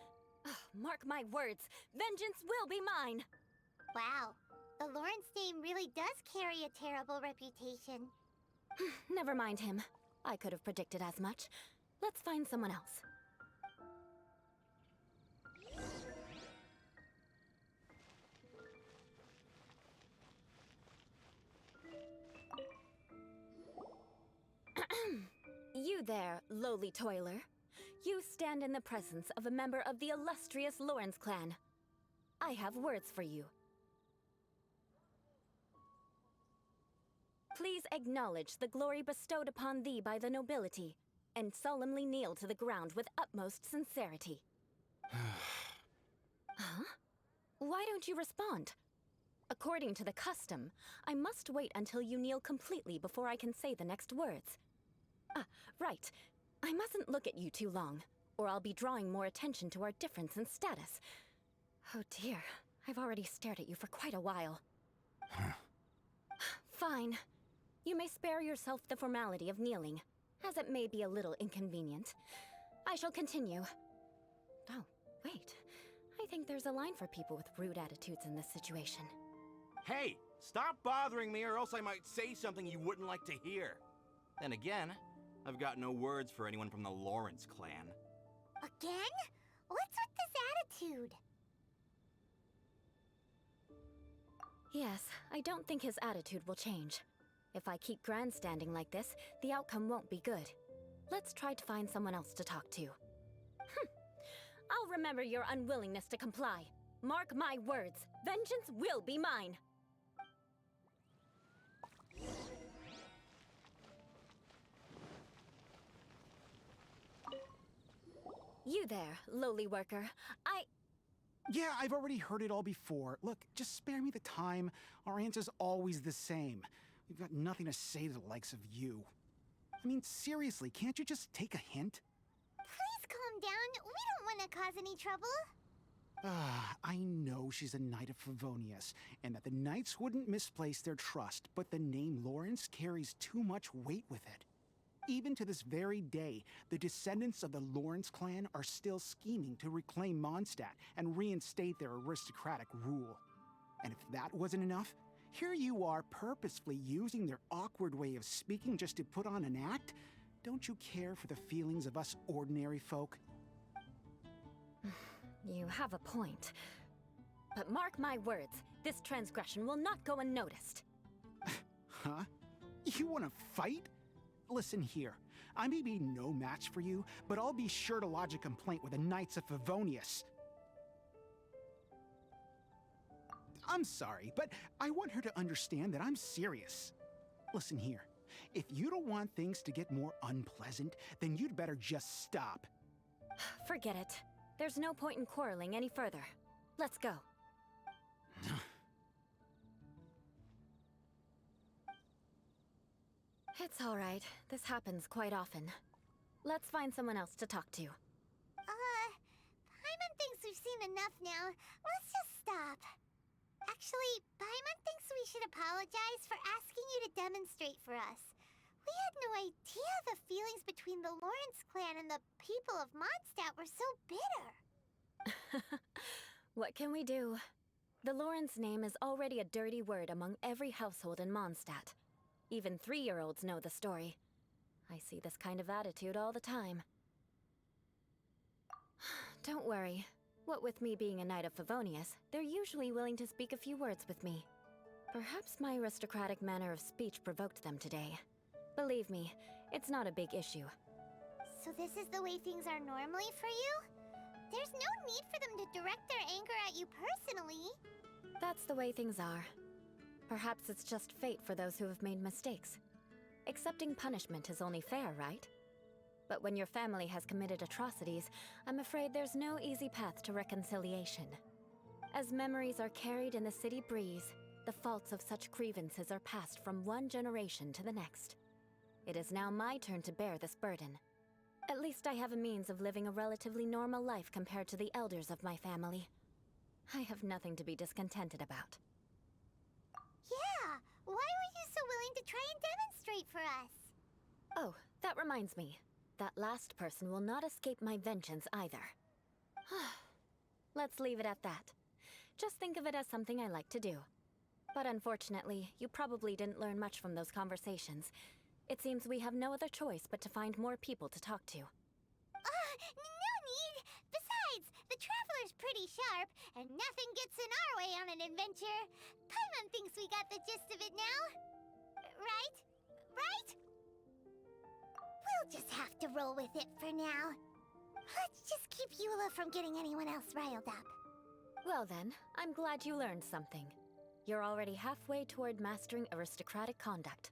Mark my words, vengeance will be mine! Wow, the Lawrence name really does carry a terrible reputation. Never mind him. I could have predicted as much. Let's find someone else. You there, lowly toiler. You stand in the presence of a member of the illustrious Lawrence clan. I have words for you. Please acknowledge the glory bestowed upon thee by the nobility, and solemnly kneel to the ground with utmost sincerity. Huh? Why don't you respond? According to the custom, I must wait until you kneel completely before I can say the next words. Right. I mustn't look at you too long, or I'll be drawing more attention to our difference in status. Oh dear, I've already stared at you for quite a while. Fine. You may spare yourself the formality of kneeling, as it may be a little inconvenient. I shall continue. Oh, wait. I think there's a line for people with rude attitudes in this situation. Hey, stop bothering me or else I might say something you wouldn't like to hear. Then again, I've got no words for anyone from the Lawrence clan. Again? What's with this attitude? Yes, I don't think his attitude will change. If I keep grandstanding like this, the outcome won't be good. Let's try to find someone else to talk to. I'll remember your unwillingness to comply. Mark my words, vengeance will be mine! You there, lowly worker. Yeah, I've already heard it all before. Look, just spare me the time. Our answer's always the same. We've got nothing to say to the likes of you. I mean, seriously, can't you just take a hint? Please calm down. We don't want to cause any trouble. I know she's a Knight of Favonius, and that the Knights wouldn't misplace their trust, but the name Lawrence carries too much weight with it. Even to this very day, the descendants of the Lawrence clan are still scheming to reclaim Mondstadt and reinstate their aristocratic rule. And if that wasn't enough, here you are purposefully using their awkward way of speaking just to put on an act? Don't you care for the feelings of us ordinary folk? You have a point. But mark my words, this transgression will not go unnoticed. Huh? You want to fight? Listen here, I may be no match for you, but I'll be sure to lodge a complaint with the Knights of Favonius. I'm sorry, but I want her to understand that I'm serious. Listen here, if you don't want things to get more unpleasant, then you'd better just stop. Forget it. There's no point in quarreling any further. Let's go. It's all right. This happens quite often. Let's find someone else to talk to. Paimon thinks we've seen enough now. Let's just stop. Actually, Paimon thinks we should apologize for asking you to demonstrate for us. We had no idea the feelings between the Lawrence clan and the people of Mondstadt were so bitter. What can we do? The Lawrence name is already a dirty word among every household in Mondstadt. Even 3-year-olds know the story. I see this kind of attitude all the time. Don't worry. What with me being a Knight of Favonius, they're usually willing to speak a few words with me. Perhaps my aristocratic manner of speech provoked them today. Believe me, it's not a big issue. So this is the way things are normally for you? There's no need for them to direct their anger at you personally. That's the way things are. Perhaps it's just fate for those who have made mistakes. Accepting punishment is only fair, right? But when your family has committed atrocities, I'm afraid there's no easy path to reconciliation. As memories are carried in the city breeze, the faults of such grievances are passed from one generation to the next. It is now my turn to bear this burden. At least I have a means of living a relatively normal life compared to the elders of my family. I have nothing to be discontented about. Yeah, why were you so willing to try and demonstrate for us? Oh, that reminds me. That last person will not escape my vengeance either. Let's leave it at that. Just think of it as something I like to do. But unfortunately, you probably didn't learn much from those conversations. It seems we have no other choice but to find more people to talk to. No need! Besides, the Traveler's pretty sharp, and nothing gets in our way on an adventure. Paimon thinks we got the gist of it now. Right? Right? We'll just have to roll with it for now. Let's just keep Eula from getting anyone else riled up. Well then, I'm glad you learned something. You're already halfway toward mastering aristocratic conduct.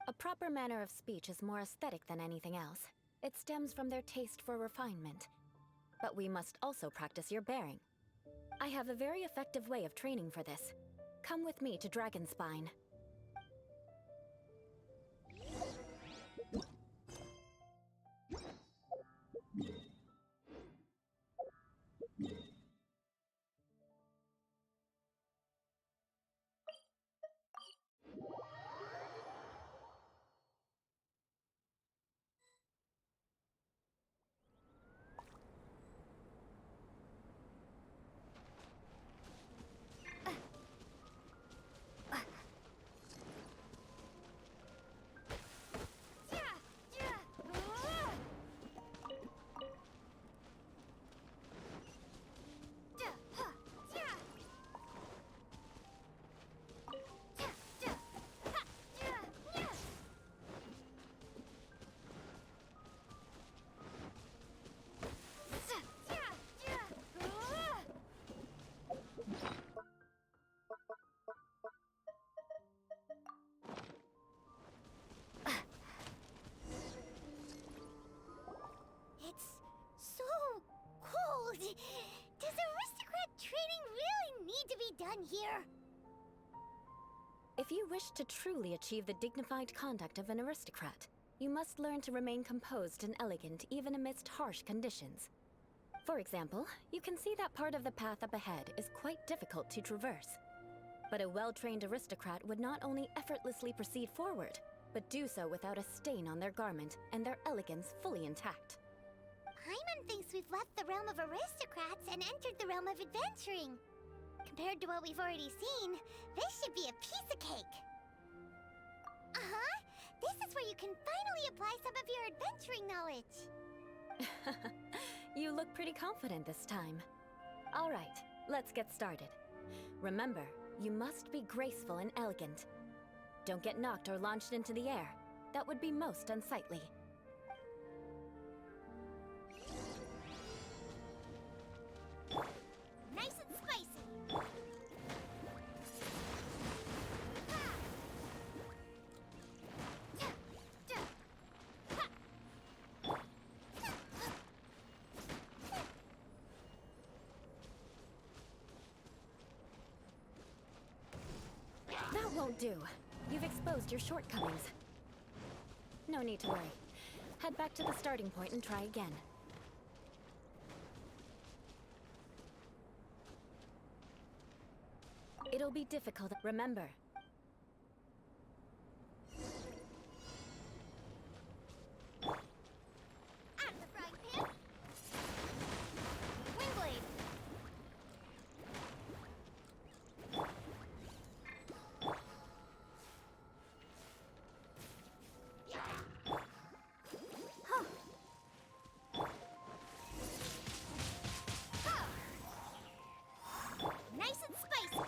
A proper manner of speech is more aesthetic than anything else. It stems from their taste for refinement. But we must also practice your bearing. I have a very effective way of training for this. Come with me to Dragonspine. Does aristocrat training really need to be done here? If you wish to truly achieve the dignified conduct of an aristocrat, you must learn to remain composed and elegant even amidst harsh conditions. For example, you can see that part of the path up ahead is quite difficult to traverse. But a well-trained aristocrat would not only effortlessly proceed forward, but do so without a stain on their garment and their elegance fully intact. Paimon thinks we've left the realm of aristocrats and entered the realm of adventuring. Compared to what we've already seen, this should be a piece of cake. Uh-huh. This is where you can finally apply some of your adventuring knowledge. You look pretty confident this time. All right, let's get started. Remember, you must be graceful and elegant. Don't get knocked or launched into the air. That would be most unsightly. Nice and spicy. That won't do. You've exposed your shortcomings. No need to worry. Head back to the starting point and try again. It'll be difficult. Remember, Out of the frying pan. Windblade. Nice and spicy.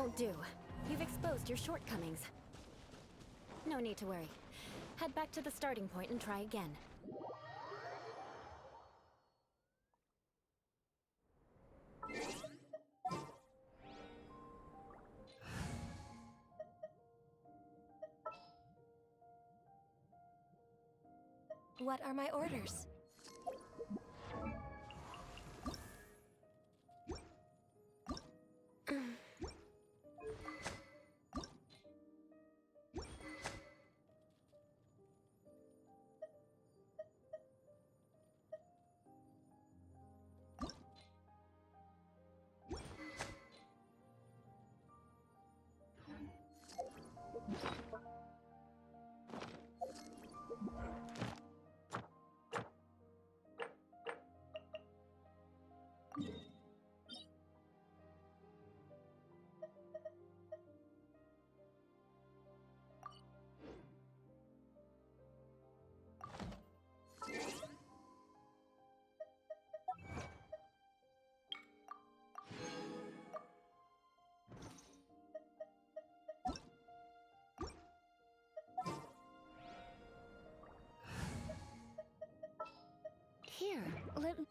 won't do. You've exposed your shortcomings. No need to worry. Head back to the starting point and try again. What are my orders? Here, let me...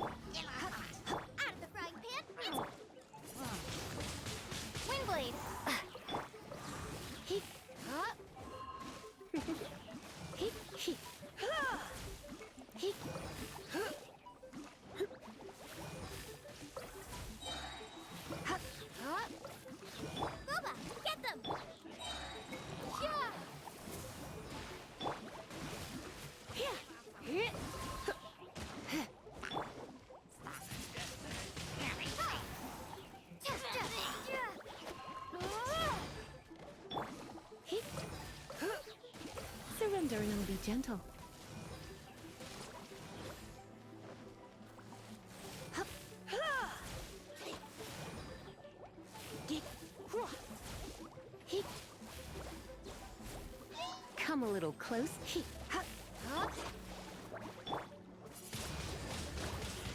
Out of the frying pan, Windblade! He, he, he, he, Boba, get them! Yeah! Yeah! Surrender and I'll be gentle. Come a little close.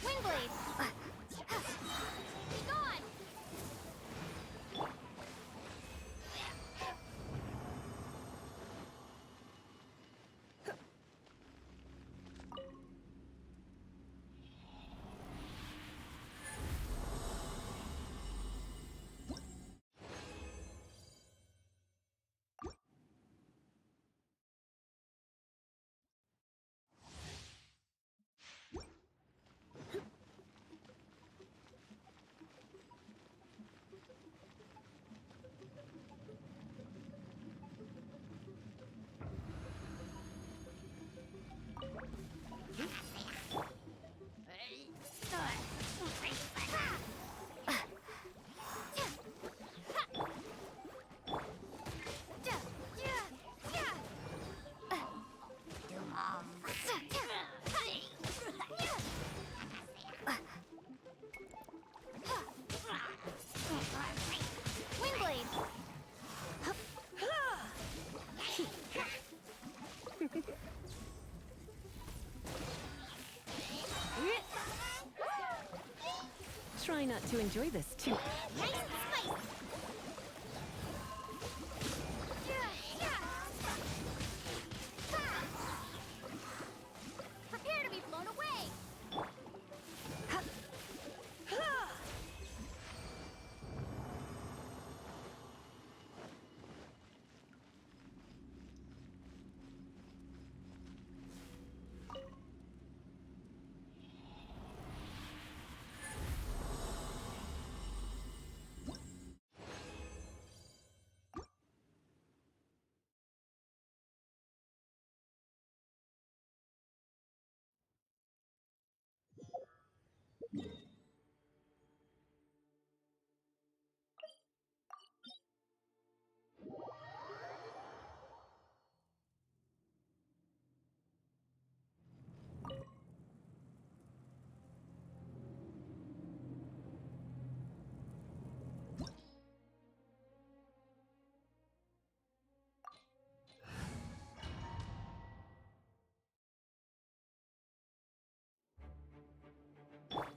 Windblade! Be gone! Try not to enjoy this too. Nice and spicy! Prepare to be blown away!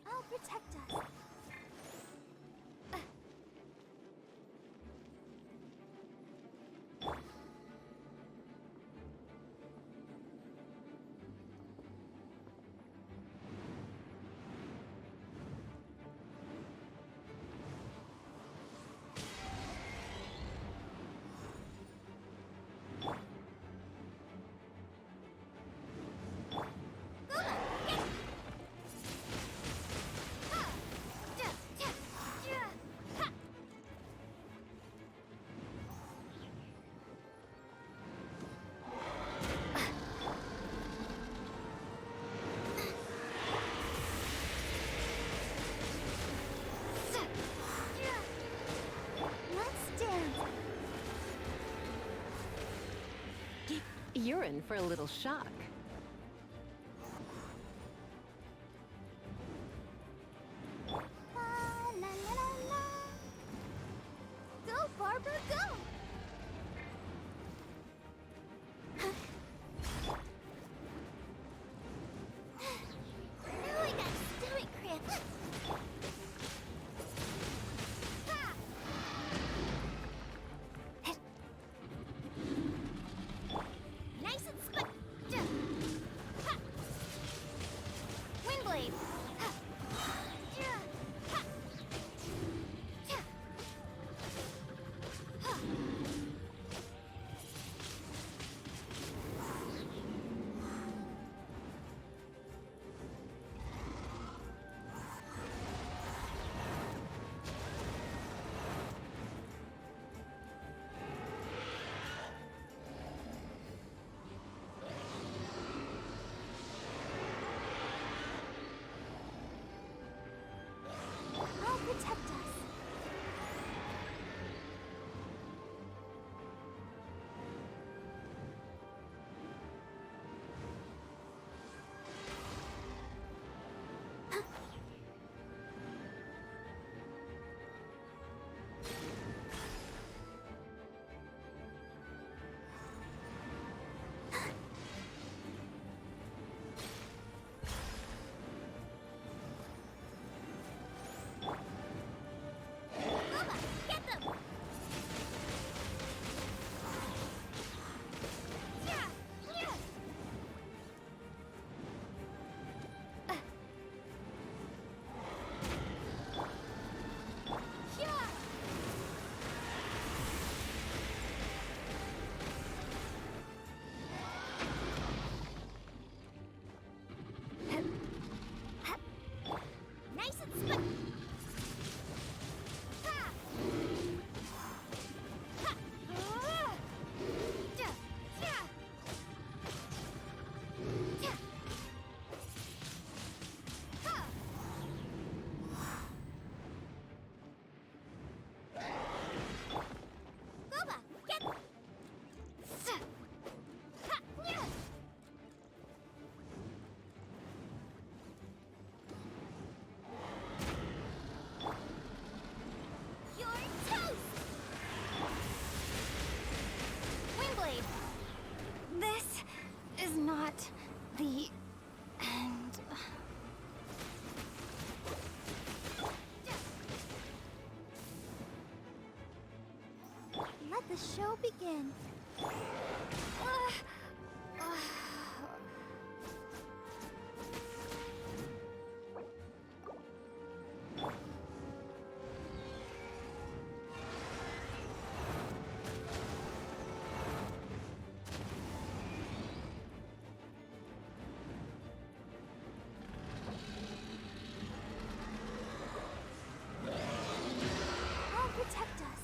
I'll protect us. You're in for a little shock. La, la, la, la. Go, Barbara, go! Now I got stomach cramps. Nice and split. Ha! Windblade. Ha! Ha! Ha! Ha! I'll protect us. Booba, get them! Yeah! Yeah! Yeah! Nice and split. Ha! Ha! Ja! Ja! Ja! Ha! Booba, get! Ha! Yeah! You're toast! Windblade! This is not the end. Let the show begin. I'll protect us.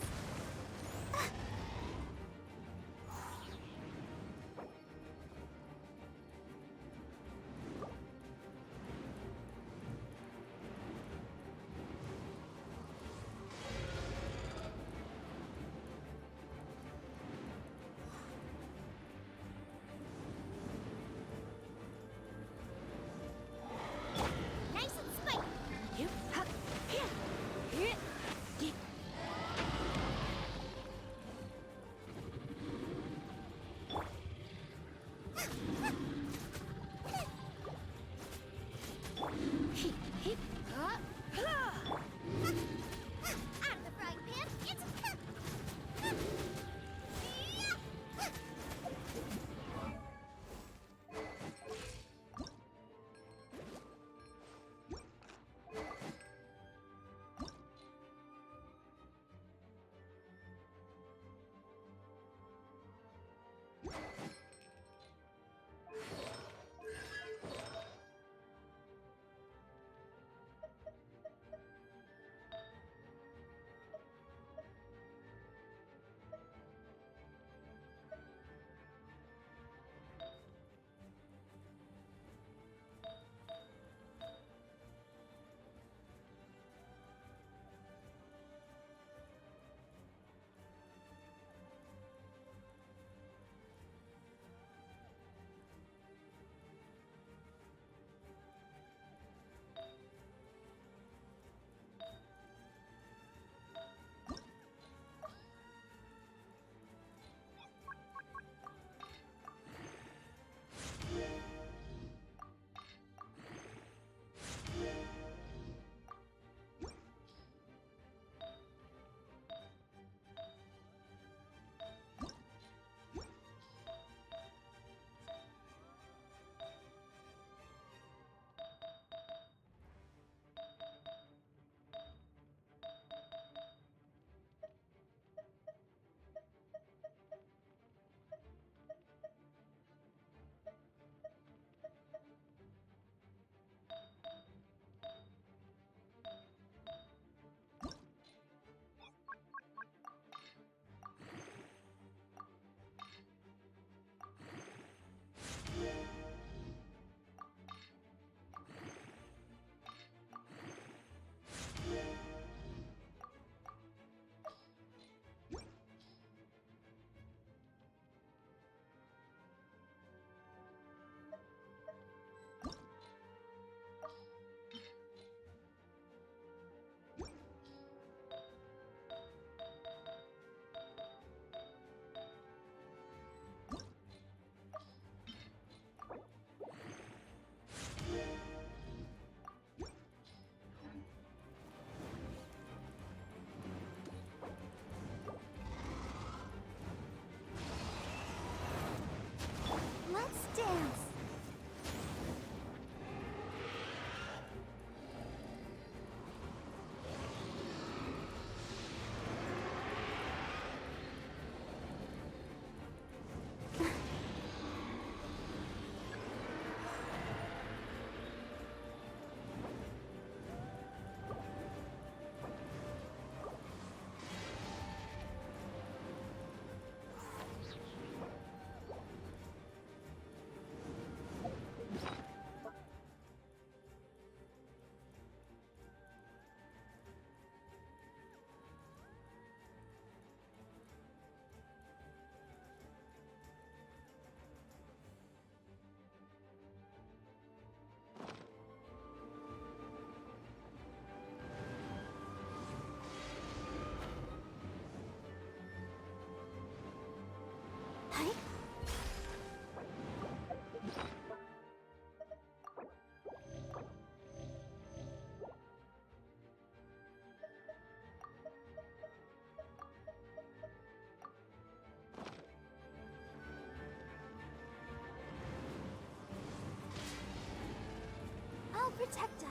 protect us.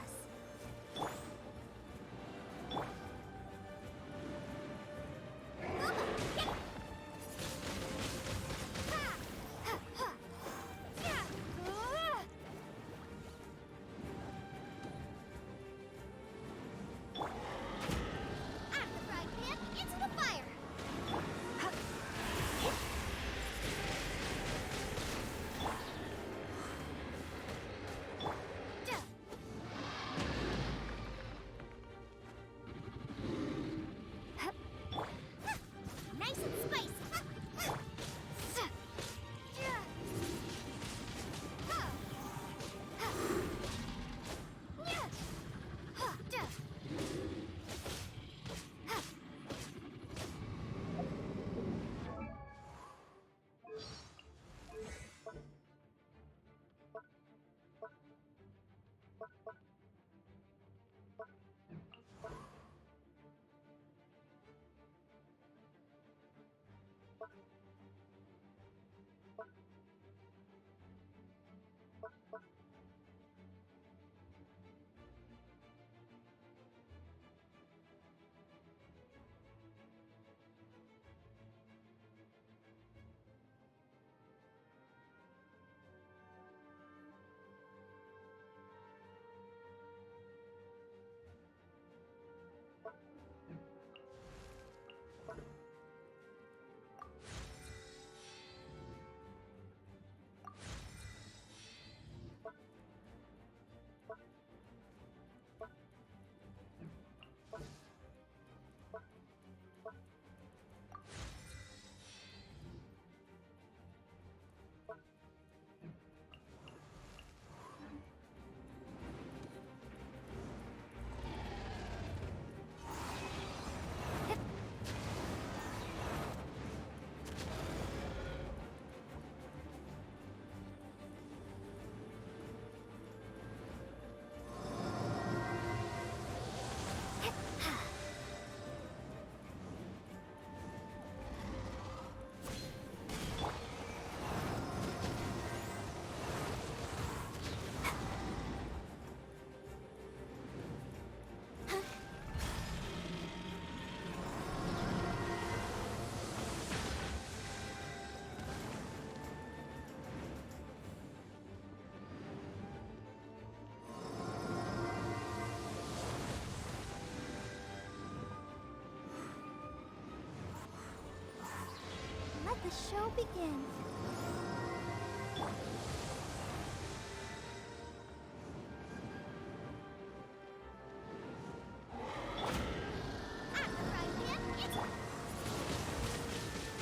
Let the show begin.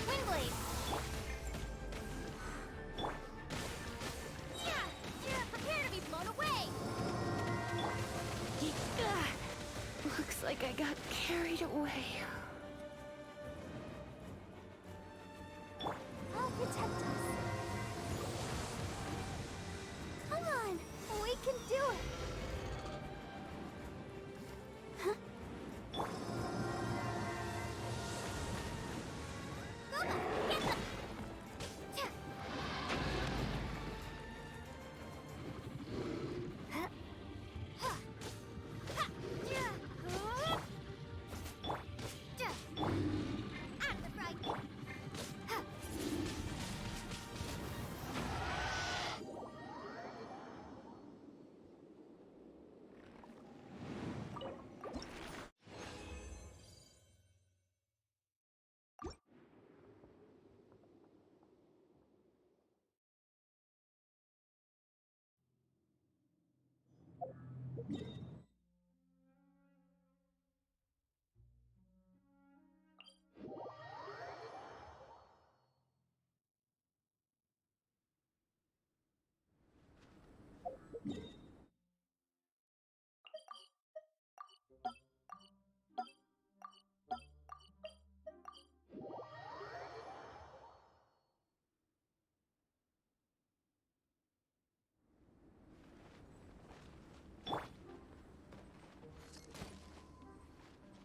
Windblade! Yeah! Prepare to be blown away! Looks like I got carried away. I'll protect us. Come on! We can do it!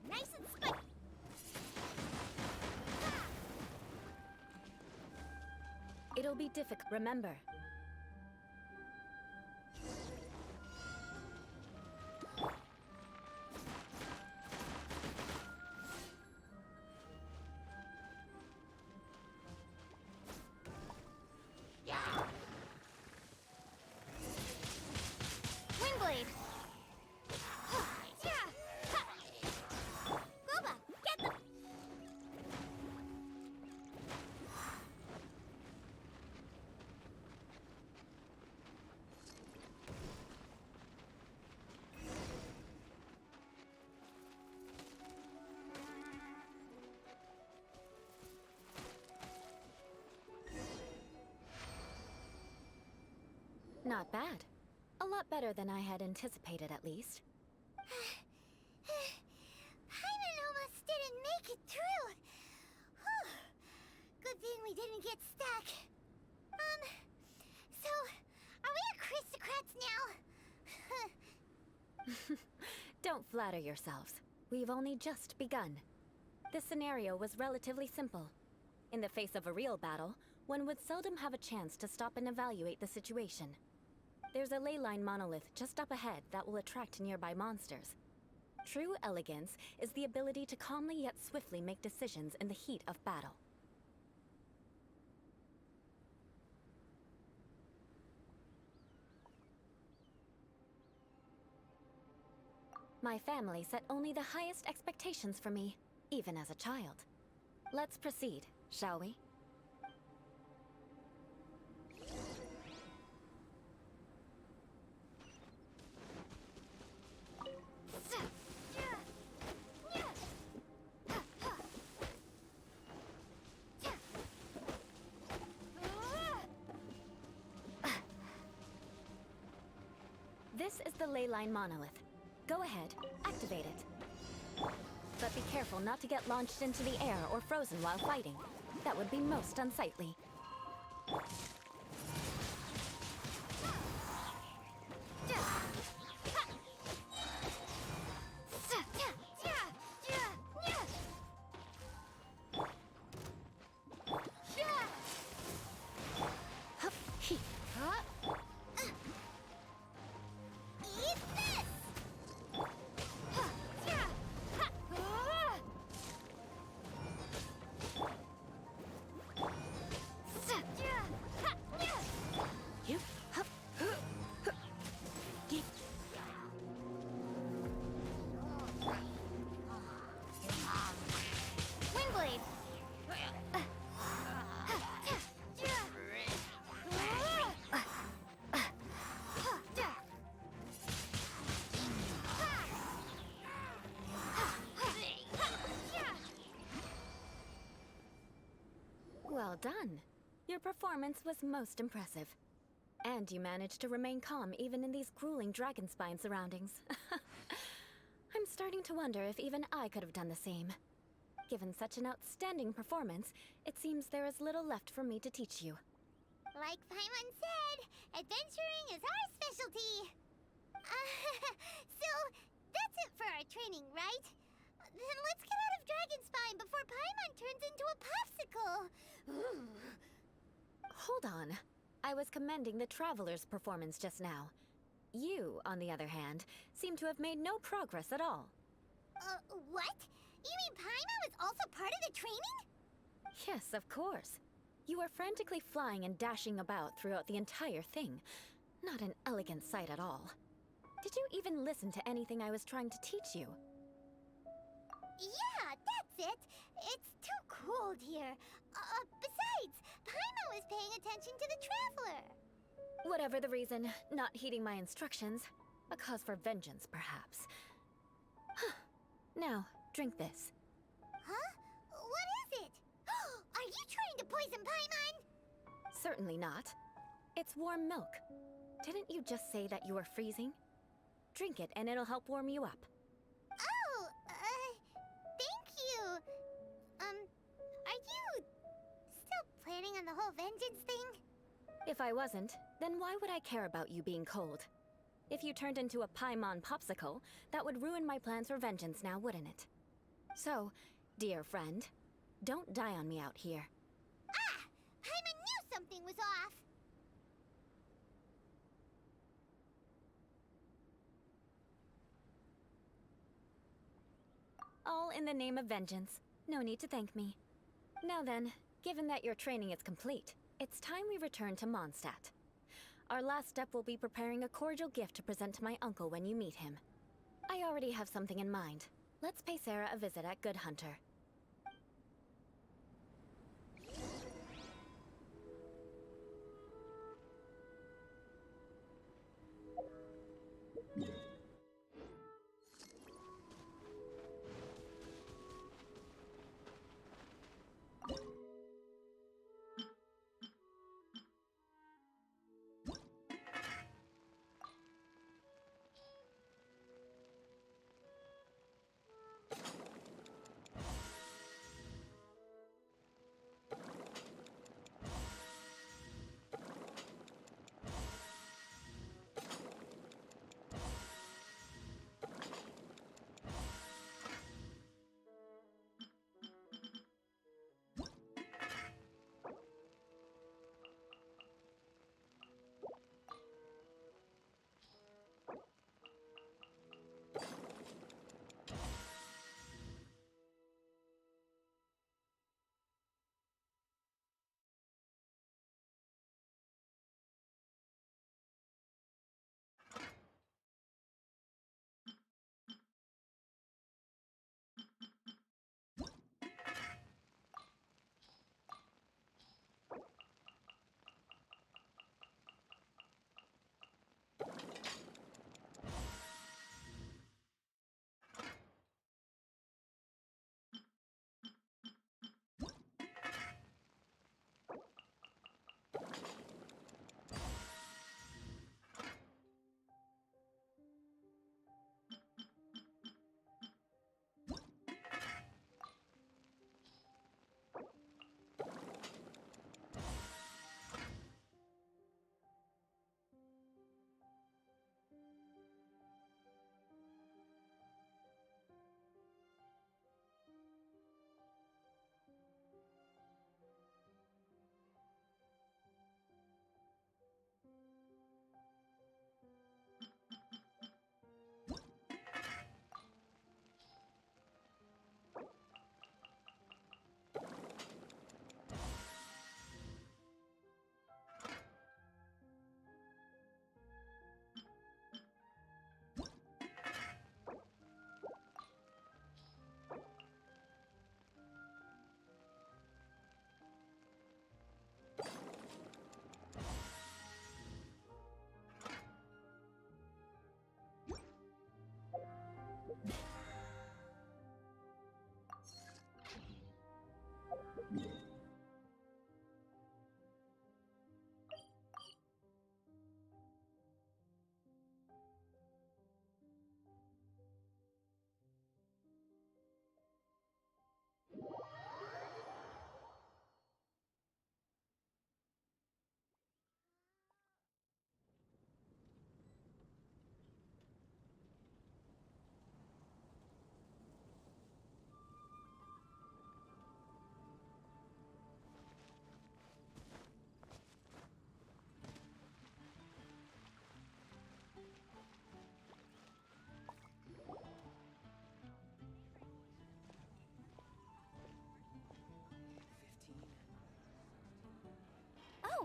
Nice and spiky! It'll be difficult, remember. Not bad. A lot better than I had anticipated, at least. Paimon almost didn't make it through. Whew. Good thing we didn't get stuck. So, are we aristocrats now? Don't flatter yourselves. We've only just begun. This scenario was relatively simple. In the face of a real battle, one would seldom have a chance to stop and evaluate the situation. There's a ley line monolith just up ahead that will attract nearby monsters. True elegance is the ability to calmly yet swiftly make decisions in the heat of battle. My family set only the highest expectations for me, even as a child. Let's proceed, shall we? This is the ley line monolith. Go ahead, activate it. But be careful not to get launched into the air or frozen while fighting. That would be most unsightly. Well done. Your performance was most impressive. And you managed to remain calm even in these grueling dragon spine surroundings. I'm starting to wonder if even I could have done the same. Given such an outstanding performance, it seems there is little left for me to teach you. Like Paimon said, adventuring is our specialty. So, that's it for our training, right? Then let's get out of Dragonspine before Paimon turns into a popsicle. Hold on. I was commending the Traveler's performance just now. You, on the other hand, seem to have made no progress at all. What? You mean Paimon was also part of the training? Yes, of course. You were frantically flying and dashing about throughout the entire thing. Not an elegant sight at all. Did you even listen to anything I was trying to teach you? Yeah, that's it. It's too cold here. Besides, Paimon was paying attention to the Traveler. Whatever the reason, not heeding my instructions. A cause for vengeance, perhaps. Now, drink this. Huh? What is it? Are you trying to poison Paimon? Certainly not. It's warm milk. Didn't you just say that you were freezing? Drink it and it'll help warm you up. Oh, thank you. Are you still planning on the whole vengeance thing? If I wasn't, then why would I care about you being cold? If you turned into a Paimon popsicle, that would ruin my plans for vengeance now, wouldn't it? So, dear friend, don't die on me out here. Ah! Paimon knew something was off! All in the name of vengeance. No need to thank me. Now then, given that your training is complete, it's time we return to Mondstadt. Our last step will be preparing a cordial gift to present to my uncle when you meet him. I already have something in mind. Let's pay Sarah a visit at Good Hunter.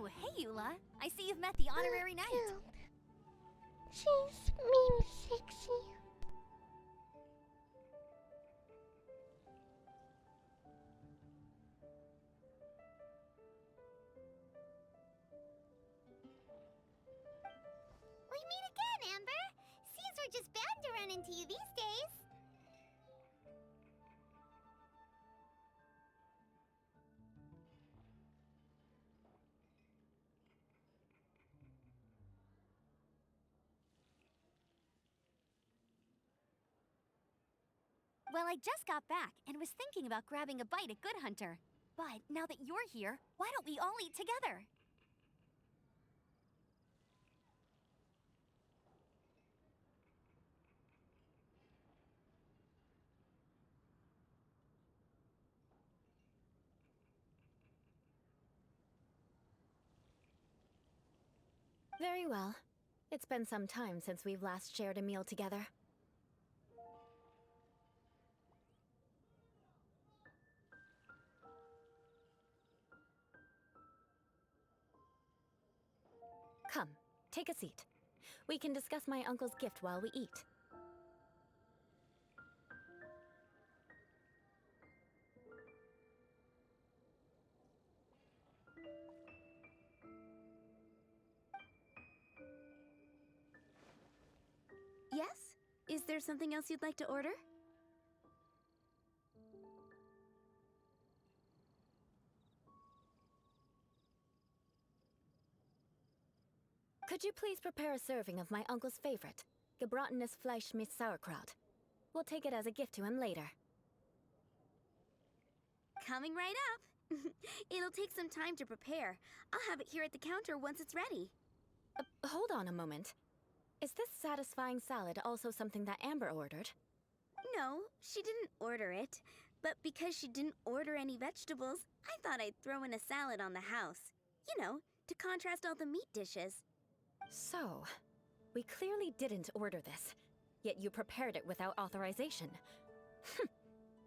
hey Eula. I see you've met the honorary knight. Cute. She's meme sexy. We meet again, Amber. Seems we're just bound to run into you these days. Well, I just got back and was thinking about grabbing a bite at Good Hunter. But now that you're here, why don't we all eat together? Very well. It's been some time since we've last shared a meal together. Come, take a seat. We can discuss my uncle's gift while we eat. Yes? Is there something else you'd like to order? Could you please prepare a serving of my uncle's favorite, gebratenes Fleisch mit Sauerkraut? We'll take it as a gift to him later. Coming right up. It'll take some time to prepare. I'll have it here at the counter once it's ready. Hold on a moment. Is this satisfying salad also something that Amber ordered? No, she didn't order it. But because she didn't order any vegetables, I thought I'd throw in a salad on the house. You know, to contrast all the meat dishes. So, we clearly didn't order this, yet you prepared it without authorization.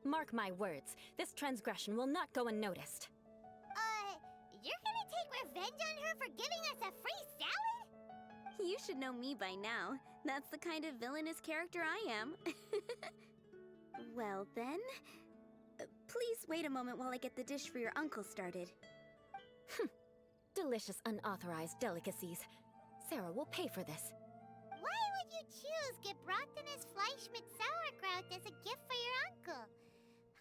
Mark my words, this transgression will not go unnoticed. You're gonna take revenge on her for giving us a free salad? You should know me by now. That's the kind of villainous character I am. Well then, please wait a moment while I get the dish for your uncle started. Delicious unauthorized delicacies. Sarah will pay for this. Why would you choose gebratenes Fleisch mit Sauerkraut as a gift for your uncle?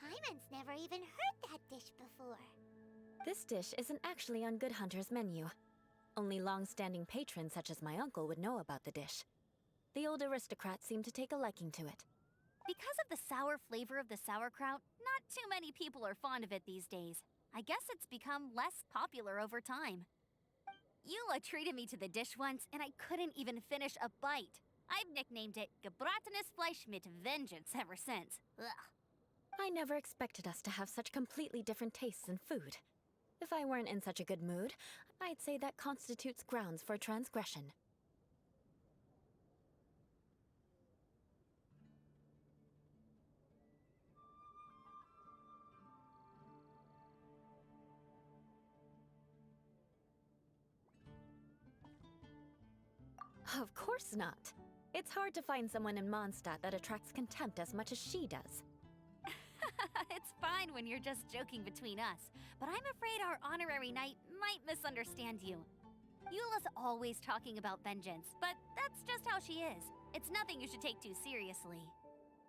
Hyman's never even heard that dish before. This dish isn't actually on Good Hunter's menu. Only long-standing patrons such as my uncle would know about the dish. The old aristocrat seemed to take a liking to it. Because of the sour flavor of the sauerkraut, not too many people are fond of it these days. I guess it's become less popular over time. Eula treated me to the dish once, and I couldn't even finish a bite. I've nicknamed it gebratenes Fleisch mit Vengeance ever since. Ugh. I never expected us to have such completely different tastes in food. If I weren't in such a good mood, I'd say that constitutes grounds for transgression. Of course not. It's hard to find someone in Mondstadt that attracts contempt as much as she does. It's fine when you're just joking between us, but I'm afraid our honorary knight might misunderstand you. Eula's always talking about vengeance, but that's just how she is. It's nothing you should take too seriously.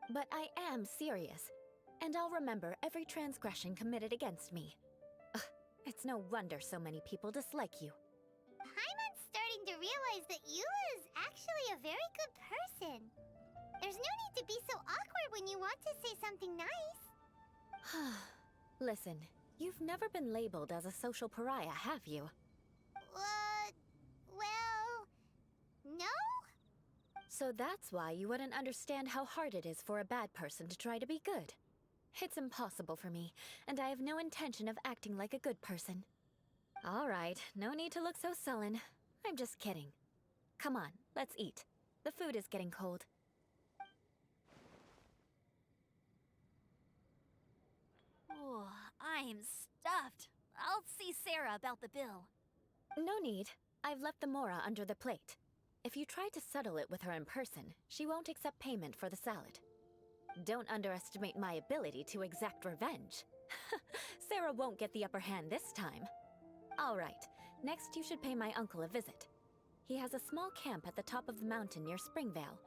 But I am serious, and I'll remember every transgression committed against me. Ugh, it's no wonder so many people dislike you. Hyman's starting to realize that Eula is actually a very good person. There's no need to be so awkward when you want to say something nice. Listen, you've never been labeled as a social pariah, have you? Well, no? So that's why you wouldn't understand how hard it is for a bad person to try to be good. It's impossible for me, and I have no intention of acting like a good person. All right, no need to look so sullen. I'm just kidding. Come on, let's eat. The food is getting cold. Oh, I'm stuffed. I'll see Sarah about the bill. No need. I've left the mora under the plate. If you try to settle it with her in person, she won't accept payment for the salad. Don't underestimate my ability to exact revenge. Sarah won't get the upper hand this time. All right, next you should pay my uncle a visit. He has a small camp at the top of the mountain near Springvale.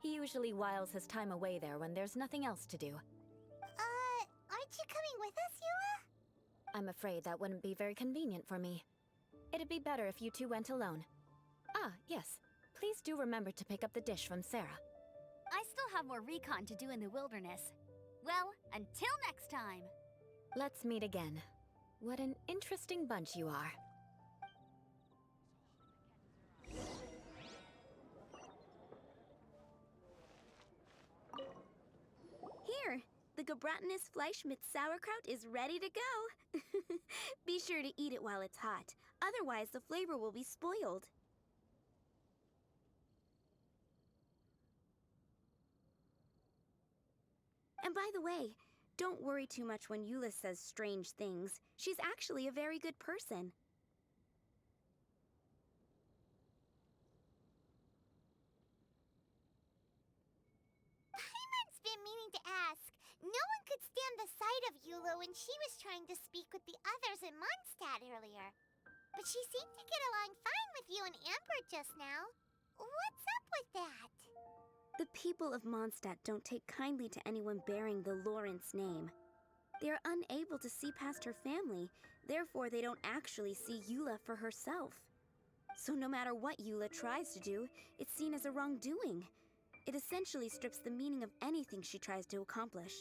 He usually whiles his time away there when there's nothing else to do. Aren't you coming with us, Eula? I'm afraid that wouldn't be very convenient for me. It'd be better if you two went alone. Ah, yes. Please do remember to pick up the dish from Sarah. I still have more recon to do in the wilderness. Well, until next time. Let's meet again. What an interesting bunch you are. Here, the Gebratinus Fleischmitz sauerkraut is ready to go. Be sure to eat it while it's hot. Otherwise, the flavor will be spoiled. And by the way, don't worry too much when Eula says strange things. She's actually a very good person. Paimon's been meaning to ask. No one could stand the sight of Eula when she was trying to speak with the others in Mondstadt earlier. But she seemed to get along fine with you and Amber just now. What's up with that? The people of Mondstadt don't take kindly to anyone bearing the Lawrence name. They are unable to see past her family, therefore they don't actually see Eula for herself. So no matter what Eula tries to do, it's seen as a wrongdoing. It essentially strips the meaning of anything she tries to accomplish.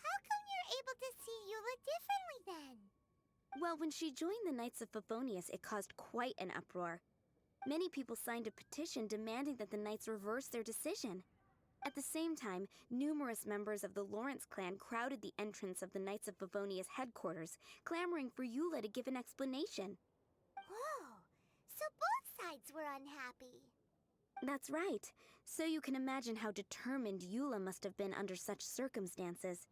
How come you're able to see Eula differently then? Well, when she joined the Knights of Favonius, it caused quite an uproar. Many people signed a petition demanding that the Knights reverse their decision. At the same time, numerous members of the Lawrence clan crowded the entrance of the Knights of Favonius headquarters, clamoring for Eula to give an explanation. Whoa, so both sides were unhappy. That's right. So you can imagine how determined Eula must have been under such circumstances.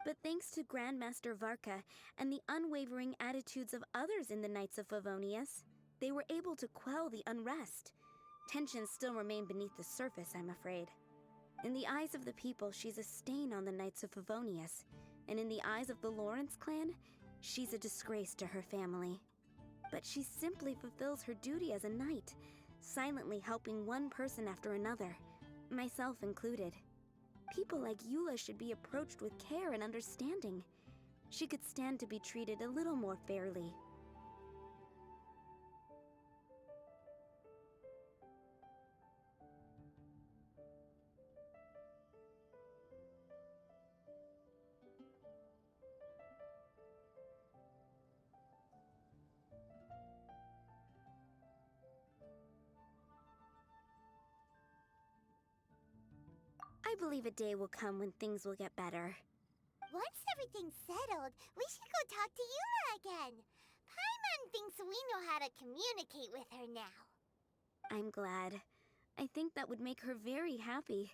But thanks to Grandmaster Varka and the unwavering attitudes of others in the Knights of Favonius, they were able to quell the unrest. Tensions still remain beneath the surface, I'm afraid. In the eyes of the people, she's a stain on the Knights of Favonius. And in the eyes of the Lawrence clan, she's a disgrace to her family. But she simply fulfills her duty as a knight, silently helping one person after another, myself included. People like Eula should be approached with care and understanding. She could stand to be treated a little more fairly. I believe a day will come when things will get better. Once everything's settled, we should go talk to Eula again. Paimon thinks we know how to communicate with her now. I'm glad. I think that would make her very happy,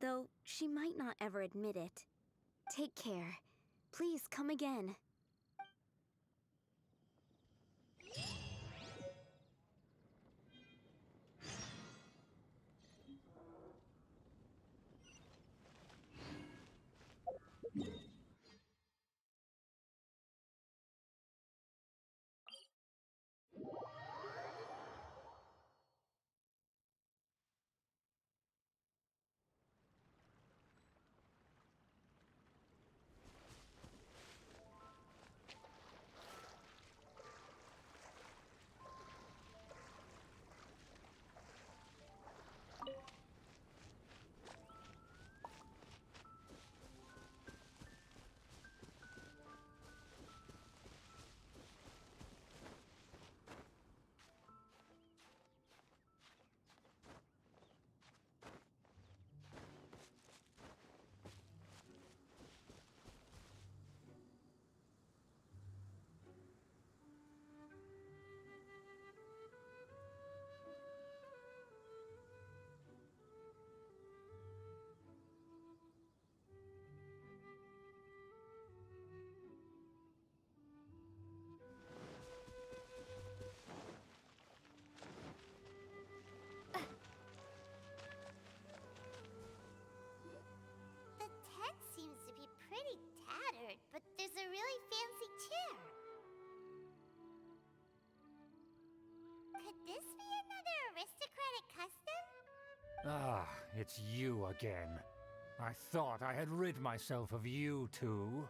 though she might not ever admit it. Take care. Please come again. Could this be another aristocratic custom? Ah, it's you again. I thought I had rid myself of you two.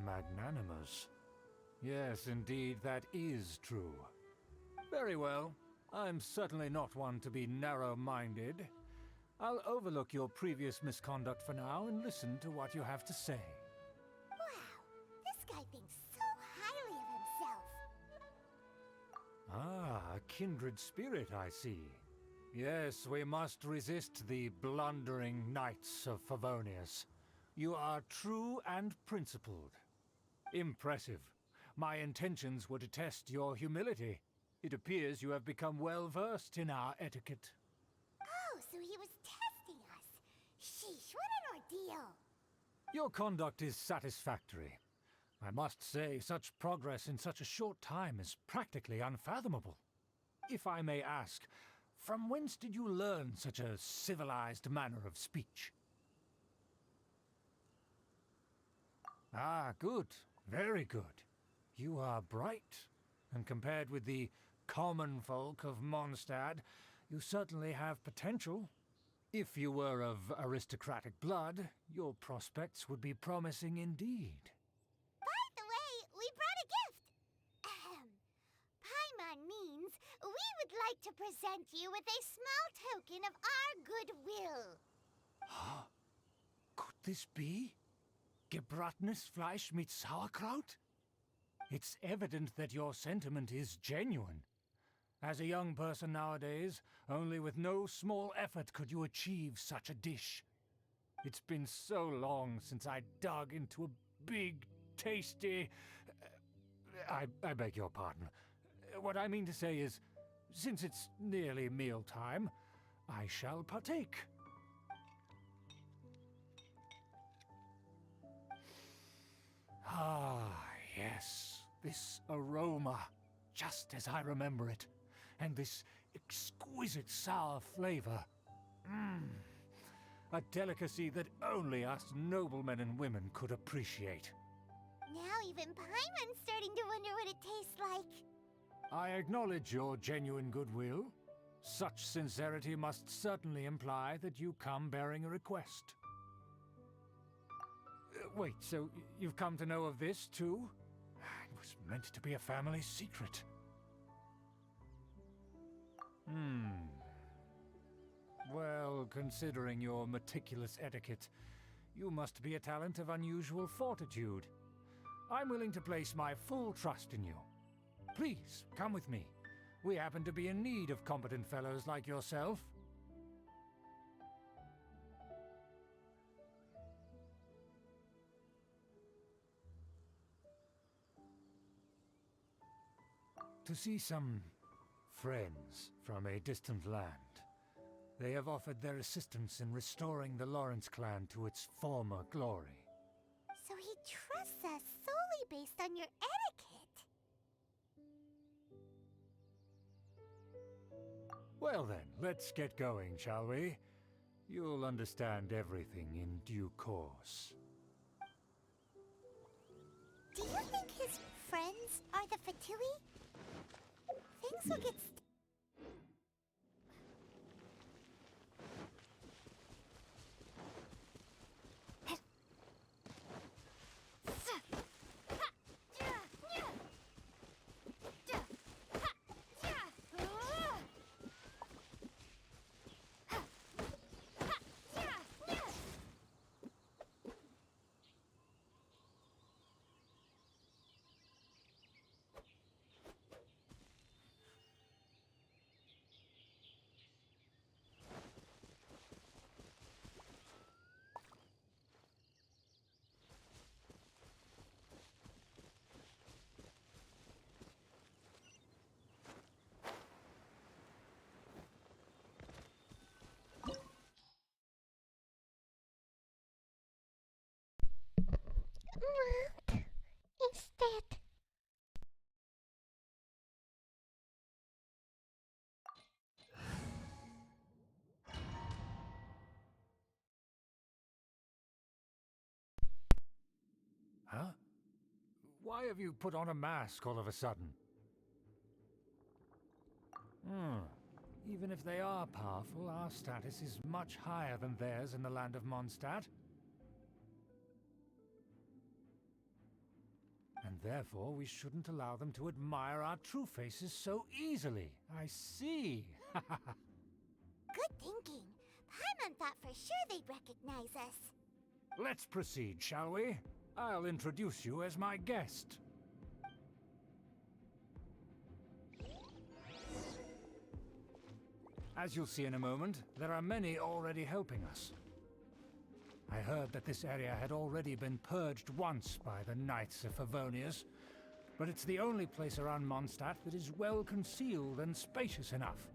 Magnanimous. Yes, indeed, that is true. Very well. I'm certainly not one to be narrow-minded. I'll overlook your previous misconduct for now and listen to what you have to say. Wow, this guy thinks so highly of himself. Ah, a kindred spirit, I see. Yes, we must resist the blundering knights of Favonius. You are true and principled. Impressive. My intentions were to test your humility. It appears you have become well-versed in our etiquette. Oh, so he was testing us. Sheesh, what an ordeal. Your conduct is satisfactory. I must say, such progress in such a short time is practically unfathomable. If I may ask, from whence did you learn such a civilized manner of speech? Ah, good. Very good. You are bright, and compared with the common folk of Mondstadt, you certainly have potential. If you were of aristocratic blood, your prospects would be promising indeed. By the way, we brought a gift. Paimon means we would like to present you with a small token of our goodwill. Huh? Could this be? Gebratenes Fleisch mit Sauerkraut? It's evident that your sentiment is genuine. As a young person nowadays, only with no small effort could you achieve such a dish. It's been so long since I dug into a big, tasty... I beg your pardon. What I mean to say is, since it's nearly mealtime, I shall partake. Ah, yes, this aroma, just as I remember it, and this exquisite sour flavor. A delicacy that only us noblemen and women could appreciate. Now even Paimon's starting to wonder what it tastes like. I acknowledge your genuine goodwill. Such sincerity must certainly imply that you come bearing a request. Wait, so you've come to know of this, too? It was meant to be a family secret. Well, considering your meticulous etiquette, you must be a talent of unusual fortitude. I'm willing to place my full trust in you. Please, come with me. We happen to be in need of competent fellows like yourself. To see some friends from a distant land. They have offered their assistance in restoring the Lawrence clan to its former glory. So he trusts us solely based on your etiquette. Well then, let's get going, shall we? You'll understand everything in due course. Do you think his friends are the Fatui? Things will get What is that? Huh? Why have you put on a mask all of a sudden? Even if they are powerful, our status is much higher than theirs in the land of Mondstadt. And therefore, we shouldn't allow them to admire our true faces so easily. I see. Good thinking. Paimon thought for sure they'd recognize us. Let's proceed, shall we? I'll introduce you as my guest. As you'll see in a moment, there are many already helping us. I heard that this area had already been purged once by the Knights of Favonius, but it's the only place around Mondstadt that is well concealed and spacious enough.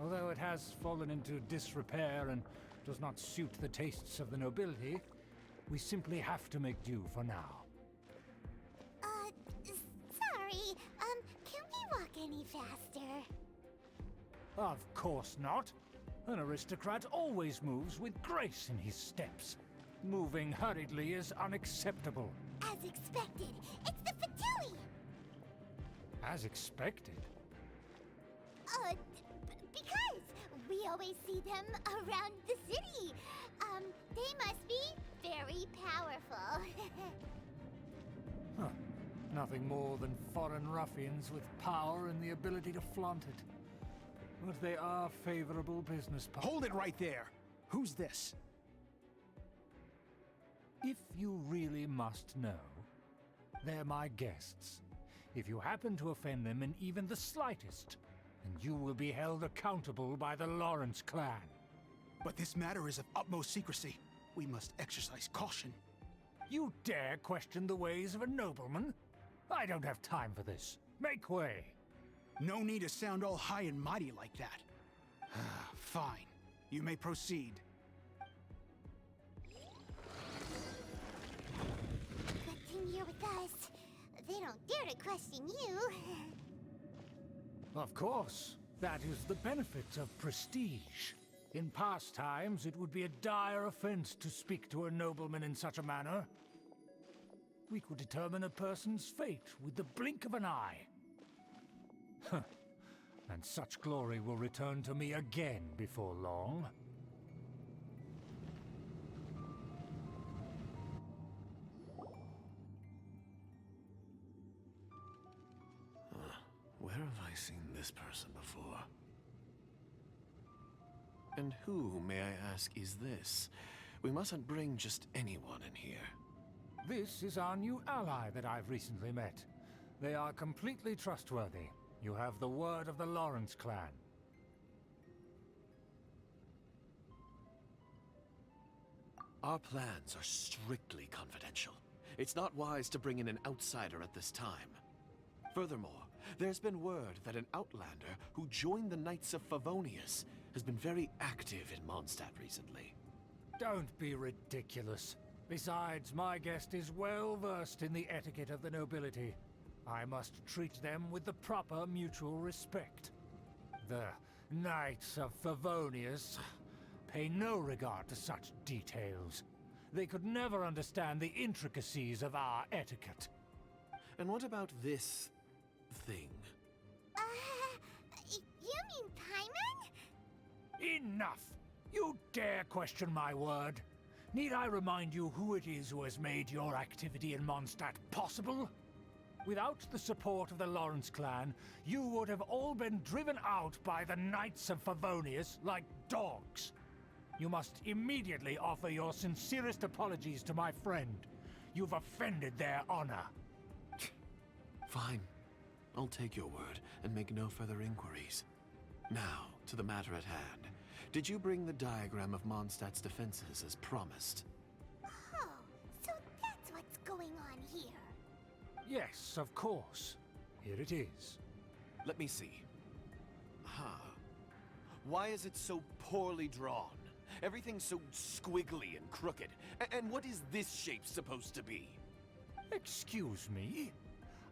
Although it has fallen into disrepair and does not suit the tastes of the nobility, we simply have to make do for now. Sorry, can we walk any faster? Of course not. An aristocrat always moves with grace in his steps. Moving hurriedly is unacceptable. As expected, it's the Fatui! As expected? Because we always see them around the city. They must be very powerful. Huh. Nothing more than foreign ruffians with power and the ability to flaunt it. But they are favorable business partners. Hold it right there! Who's this? If you really must know, they're my guests. If you happen to offend them in even the slightest, then you will be held accountable by the Lawrence clan. But this matter is of utmost secrecy. We must exercise caution. You dare question the ways of a nobleman? I don't have time for this. Make way. No need to sound all high and mighty like that. Fine. You may proceed. Good thing you're with us. They don't dare to question you. Of course. That is the benefit of prestige. In past times, it would be a dire offense to speak to a nobleman in such a manner. We could determine a person's fate with the blink of an eye. Huh. And such glory will return to me again before long. Where have I seen this person before? And who, may I ask, is this? We mustn't bring just anyone in here. This is our new ally that I've recently met. They are completely trustworthy. You have the word of the Lawrence clan. Our plans are strictly confidential. It's not wise to bring in an outsider at this time. Furthermore, there's been word that an outlander who joined the Knights of Favonius has been very active in Mondstadt recently. Don't be ridiculous. Besides, my guest is well versed in the etiquette of the nobility. I must treat them with the proper mutual respect. The Knights of Favonius pay no regard to such details. They could never understand the intricacies of our etiquette. And what about this thing? You mean Paimon? Enough! You dare question my word? Need I remind you who it is who has made your activity in Mondstadt possible? Without the support of the Lawrence clan, you would have all been driven out by the Knights of Favonius like dogs. You must immediately offer your sincerest apologies to my friend. You've offended their honor. Fine. I'll take your word and make no further inquiries. Now, to the matter at hand. Did you bring the diagram of Mondstadt's defenses as promised? Oh, so that's what's going on here. Yes, of course. Here it is. Let me see. Why is it so poorly drawn? Everything's so squiggly and crooked. And what is this shape supposed to be? Excuse me?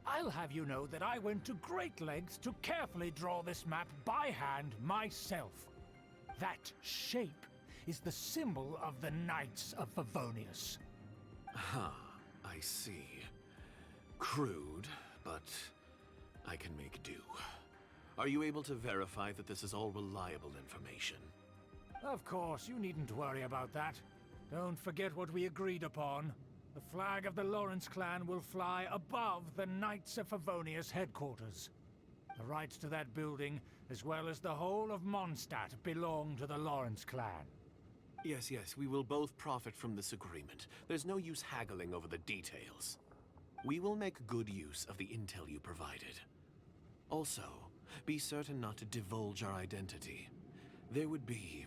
I'll have you know that I went to great lengths to carefully draw this map by hand myself. That shape is the symbol of the Knights of Favonius. I see. Crude, but I can make do. Are you able to verify that this is all reliable information? Of course, you needn't worry about that. Don't forget what we agreed upon. The flag of the Lawrence clan will fly above the Knights of Favonius headquarters. The rights to that building, as well as the whole of Mondstadt, belong to the Lawrence clan. Yes, we will both profit from this agreement. There's no use haggling over the details. We will make good use of the intel you provided. Also, be certain not to divulge our identity. There would be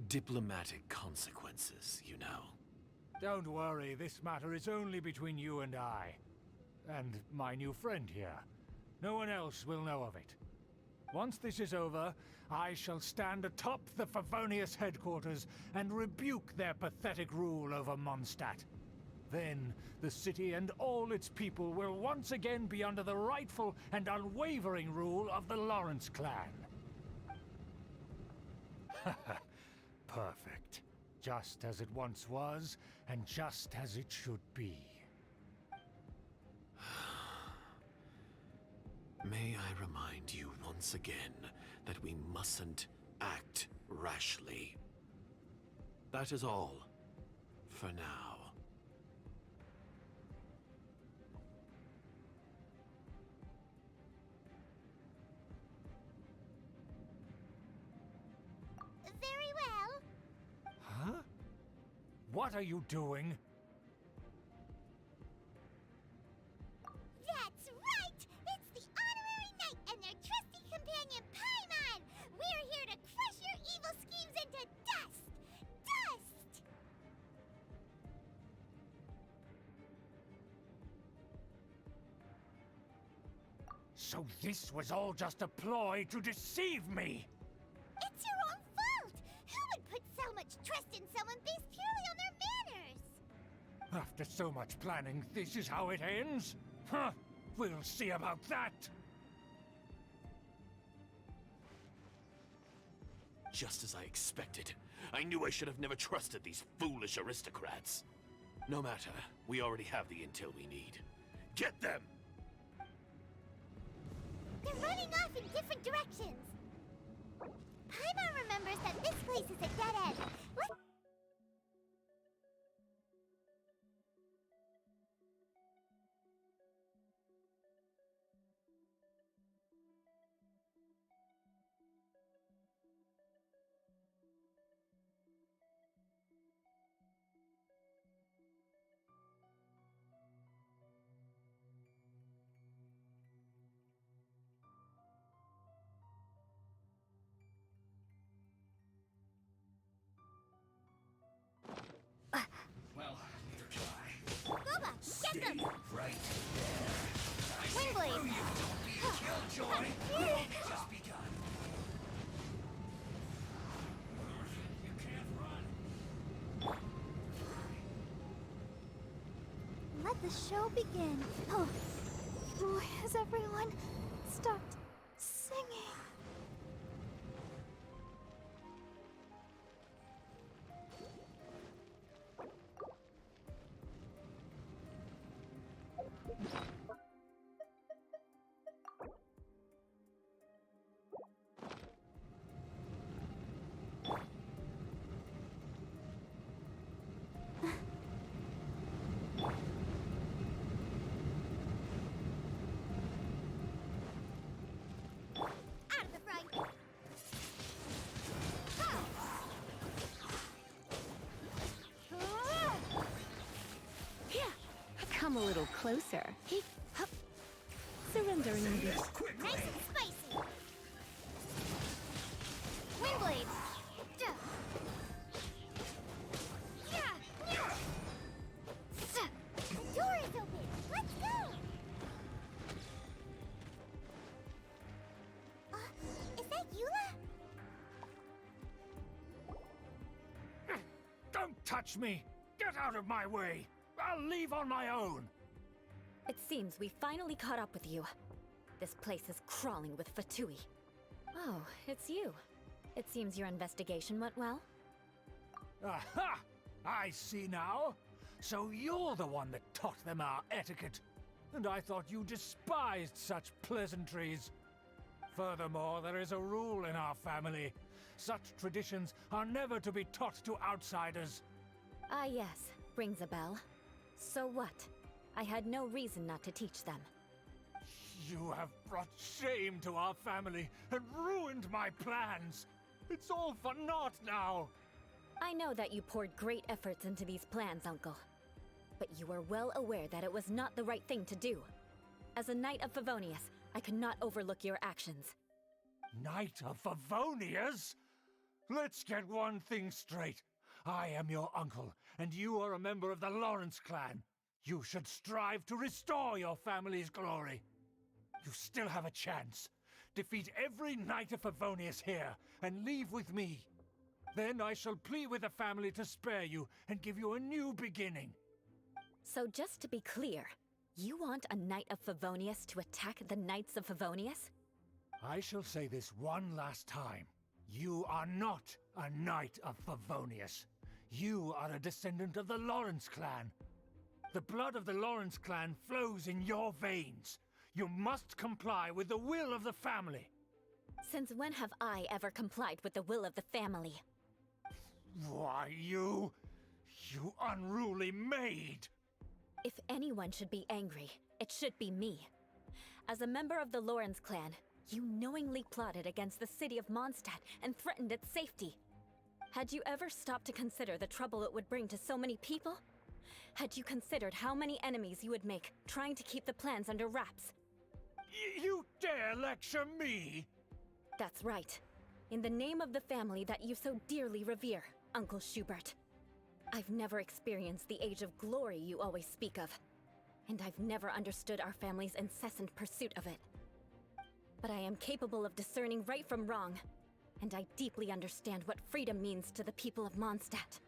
diplomatic consequences, you know. Don't worry, this matter is only between you and I. And my new friend here. No one else will know of it. Once this is over, I shall stand atop the Favonius headquarters and rebuke their pathetic rule over Mondstadt. Then, the city and all its people will once again be under the rightful and unwavering rule of the Lawrence clan. Perfect. Just as it once was, and just as it should be. May I remind you once again that we mustn't act rashly. That is all, for now. Very well. Huh? What are you doing? That's right! It's the Honorary Knight and their trusty companion, Paimon! We're here to crush your evil schemes into dust! Dust! So this was all just a ploy to deceive me! It's your own fault! Who would put so much trust in someone based purely on their manners? After so much planning, this is how it ends? Huh! We'll see about that! Just as I expected. I knew I should have never trusted these foolish aristocrats. No matter, we already have the intel we need. Get them! They're running off in different directions. Paimon remembers that this place is a dead end. Let's... Well, neither can I. Boba, get them! Right Windblade! Don't be a killjoy! Just begun. You can't run. Let the show begin. Oh, has everyone stopped singing? Come a little closer. Hup. Surrendering me. Nice and spicy. Windblade. Duh. Yeah. Yeah. The door is open. Let's go. Is that Eula? Don't touch me! Get out of my way! I'll leave on my own! It seems we finally caught up with you. This place is crawling with Fatui. Oh, it's you. It seems your investigation went well. Aha! I see now. So you're the one that taught them our etiquette. And I thought you despised such pleasantries. Furthermore, there is a rule in our family. Such traditions are never to be taught to outsiders. Ah yes, rings a bell. So what? I had no reason not to teach them. You have brought shame to our family and ruined my plans. It's all for naught now. I know that you poured great efforts into these plans, Uncle. But you are well aware that it was not the right thing to do. As a Knight of Favonius, I cannot overlook your actions. Knight of Favonius? Let's get one thing straight. I am your uncle, and you are a member of the Lawrence clan. You should strive to restore your family's glory. You still have a chance. Defeat every Knight of Favonius here, and leave with me. Then I shall plead with the family to spare you and give you a new beginning. So just to be clear, you want a Knight of Favonius to attack the Knights of Favonius? I shall say this one last time. You are not a Knight of Favonius. You are a descendant of the Lawrence clan. The blood of the Lawrence clan flows in your veins. You must comply with the will of the family. Since when have I ever complied with the will of the family? Why, you unruly maid! If anyone should be angry, it should be me. As a member of the Lawrence clan, you knowingly plotted against the city of Mondstadt and threatened its safety. Had you ever stopped to consider the trouble it would bring to so many people? Had you considered how many enemies you would make trying to keep the plans under wraps? You dare lecture me? That's right. In the name of the family that you so dearly revere, Uncle Schubert. I've never experienced the age of glory you always speak of, and I've never understood our family's incessant pursuit of it. But I am capable of discerning right from wrong, and I deeply understand what freedom means to the people of Mondstadt.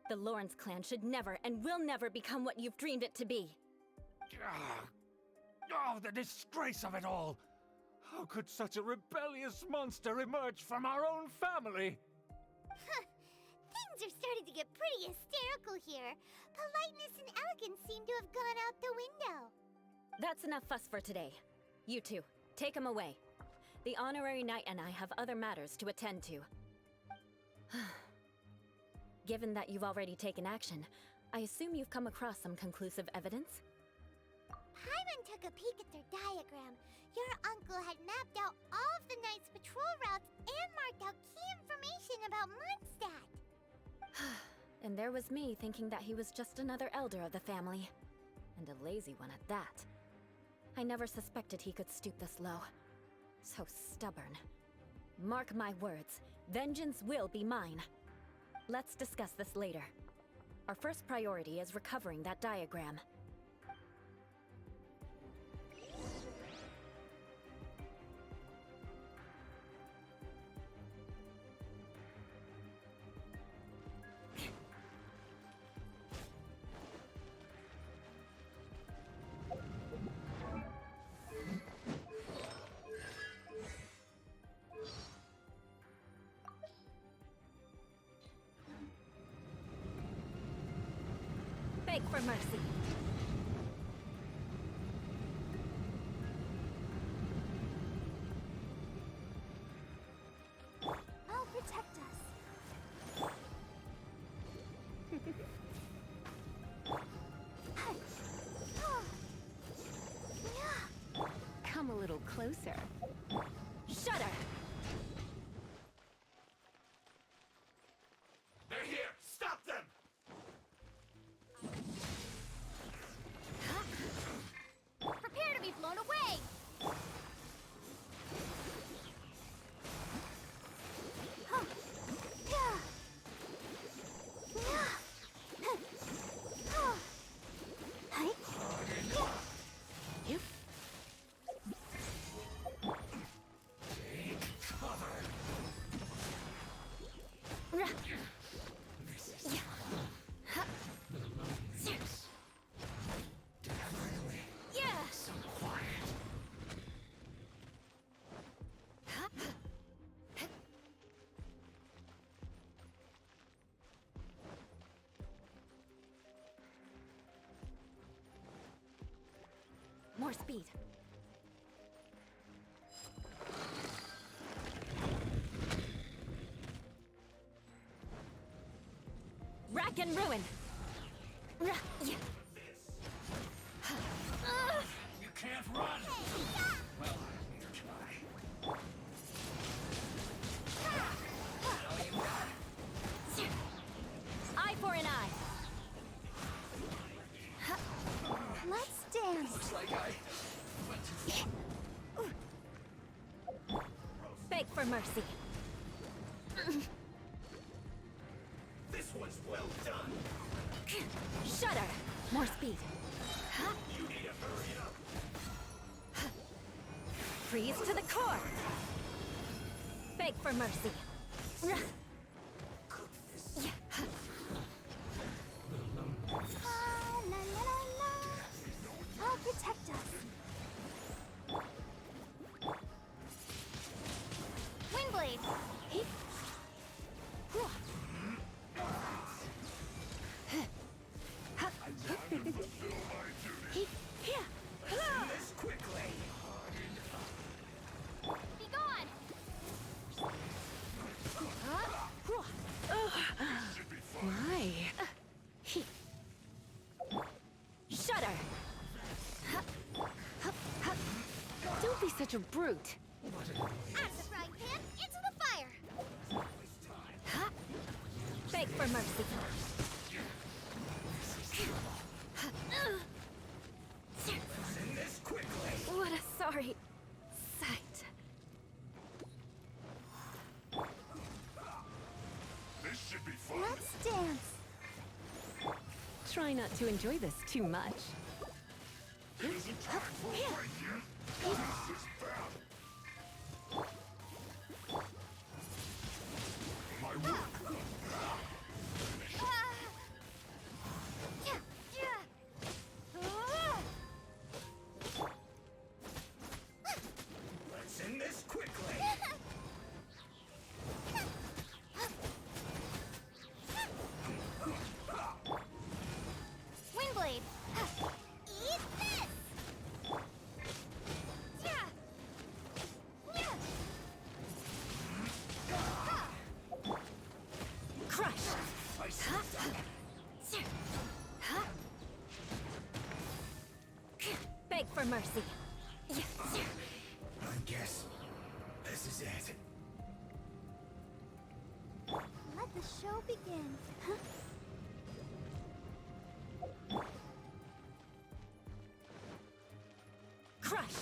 The Lawrence clan should never and will never become what you've dreamed it to be. Oh, the disgrace of it all! How could such a rebellious monster emerge from our own family? Things are starting to get pretty hysterical here. Politeness and elegance seem to have gone out the window. That's enough fuss for today. You two, take him away. The honorary knight and I have other matters to attend to. Given that you've already taken action, I assume you've come across some conclusive evidence? Paimon took a peek at their diagram. Your uncle had mapped out all of the Knight's patrol routes and marked out key information about Mondstadt. And there was me thinking that he was just another elder of the family. And a lazy one at that. I never suspected he could stoop this low. So stubborn. Mark my words, vengeance will be mine. Let's discuss this later. Our first priority is recovering that diagram. Beg for mercy. I'll protect us. Come a little closer. Shudder! They're here! Stop them! Prepare to be blown away! More speed. Rack and ruin! You can't run! Well, neither can I. Eye for an eye! Let's dance. Looks like I went too far. Beg for mercy. This one's well done. Shudder! More speed. You need to hurry up. Freeze to the core! Beg for mercy. La la la la. I'll protect us. Windblade! This quickly. Be gone! My. Shudder! Don't be such a brute. Out of the frying pan, into the fire. Beg for mercy. Send this quickly. What a sorry sight. This should be fun. Let's dance. Try not to enjoy this too much. Isn't time for a break yet? This is bad. My work. Let's end this quickly. Windblade! Eat this. Crush! Beg for mercy. I guess this is it. Let the show begin. Crush!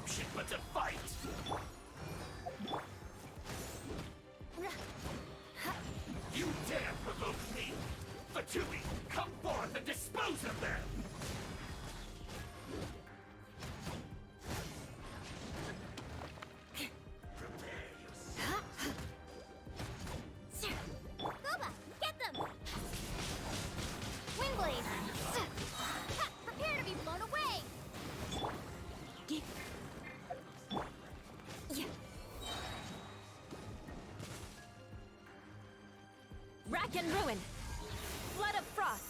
option but to fight! You dare provoke me! Fatui, come forth and dispose of them! Boba, get them! Windblade! Ha! Prepare to be blown away! Rack and ruin! Flood of frost!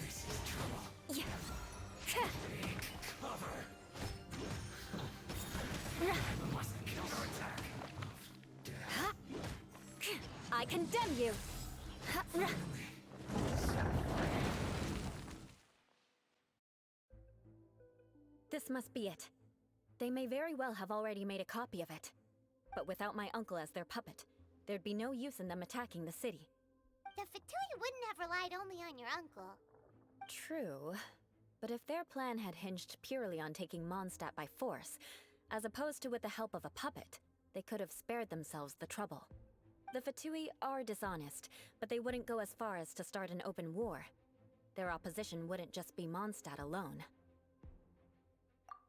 This is trouble. Yeah. Take cover. I must counterattack. I condemn you! This must be it. They may very well have already made a copy of it. But without my uncle as their puppet, there'd be no use in them attacking the city. The Fatui wouldn't have relied only on your uncle. True. But if their plan had hinged purely on taking Mondstadt by force, as opposed to with the help of a puppet, they could have spared themselves the trouble. The Fatui are dishonest, but they wouldn't go as far as to start an open war. Their opposition wouldn't just be Mondstadt alone.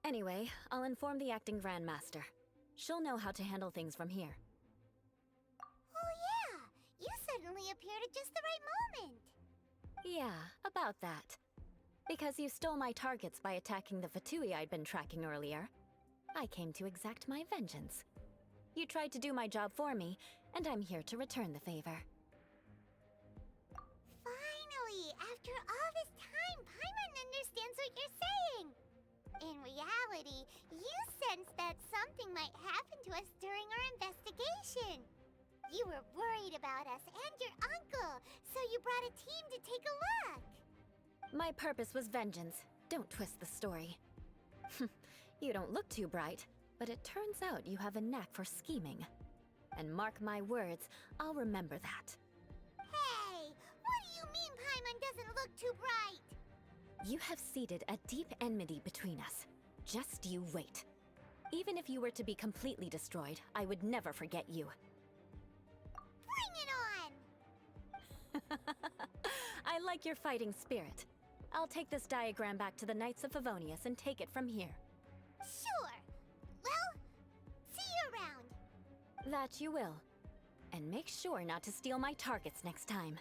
Anyway, I'll inform the acting Grandmaster. She'll know how to handle things from here. Oh yeah! You suddenly appeared at just the right moment! Yeah, about that. Because you stole my targets by attacking the Fatui I'd been tracking earlier, I came to exact my vengeance. You tried to do my job for me, and I'm here to return the favor. Finally! After all this time, Paimon understands what you're saying! In reality, you sensed that something might happen to us during our investigation. You were worried about us and your uncle, so you brought a team to take a look. My purpose was vengeance. Don't twist the story. You don't look too bright, but it turns out you have a knack for scheming. And mark my words, I'll remember that. Hey, what do you mean Paimon doesn't look too bright? You have seeded a deep enmity between us. Just you wait. Even if you were to be completely destroyed, I would never forget you. Bring it on! I like your fighting spirit. I'll take this diagram back to the Knights of Favonius and take it from here. Sure. Well, see you around. That you will. And make sure not to steal my targets next time.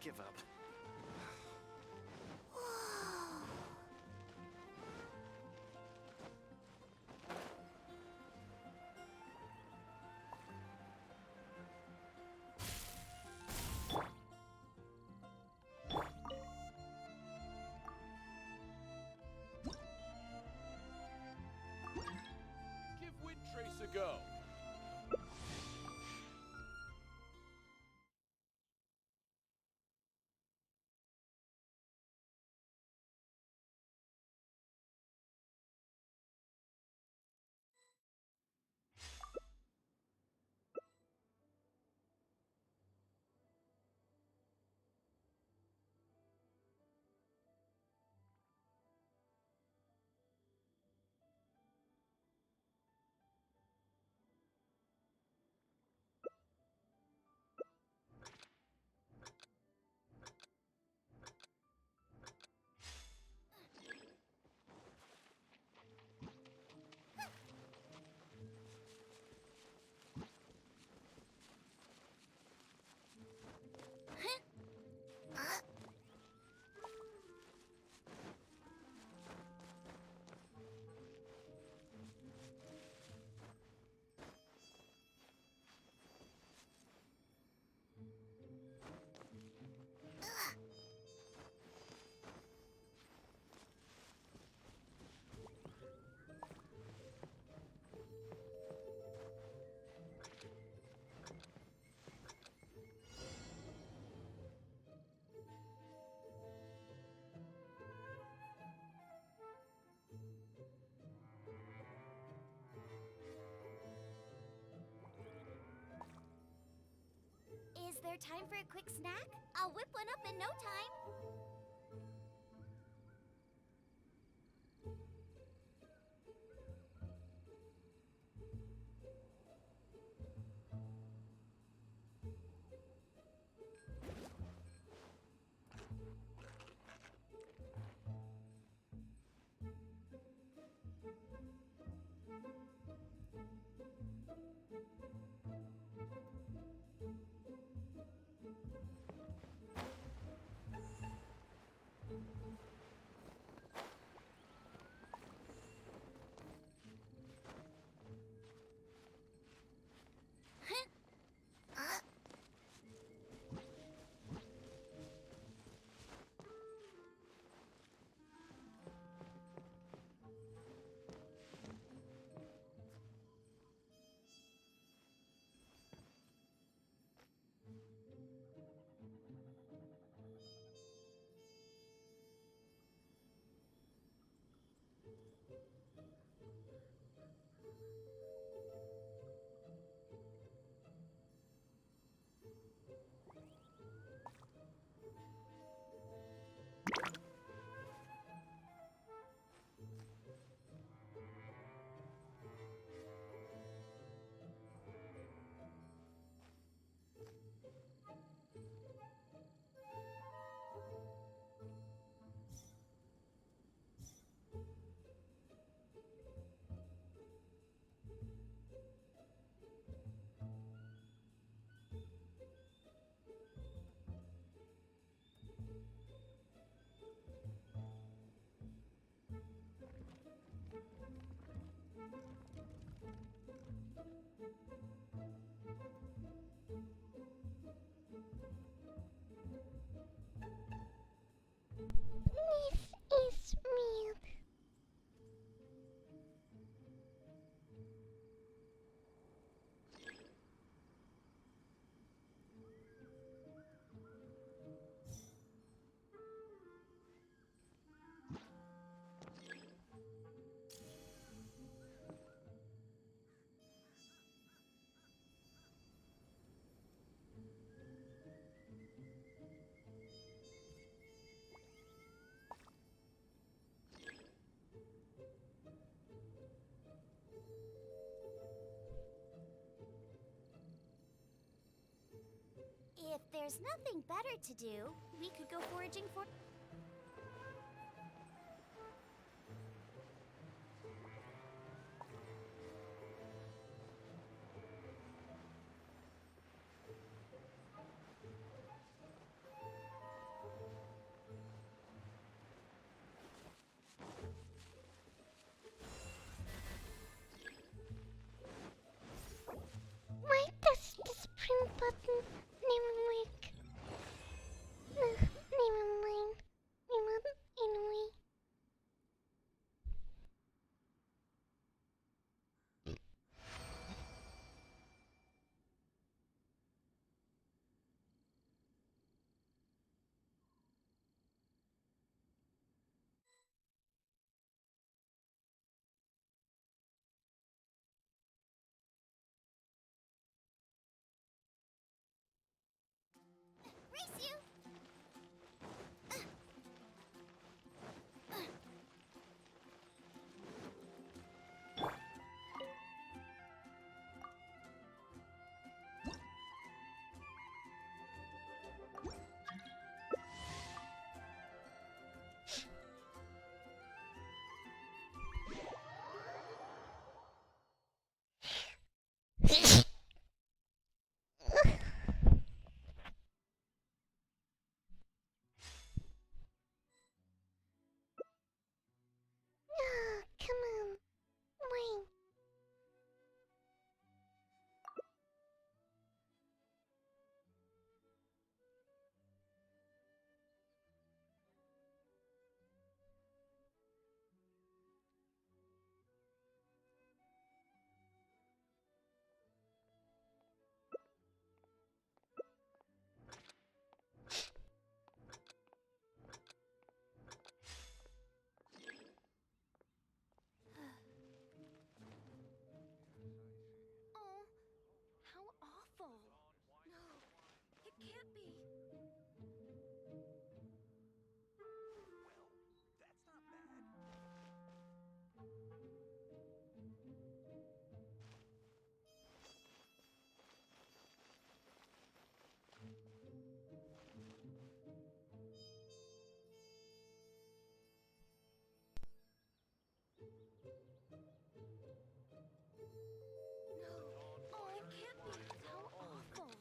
give up. Give Windtrace a go. Is there time for a quick snack? I'll whip one up in no time. This is milk. If there's nothing better to do, we could go foraging for... Race you! Come on. Wait. Oh, how awful. No, it can't be. No, oh, it can't be. How awful.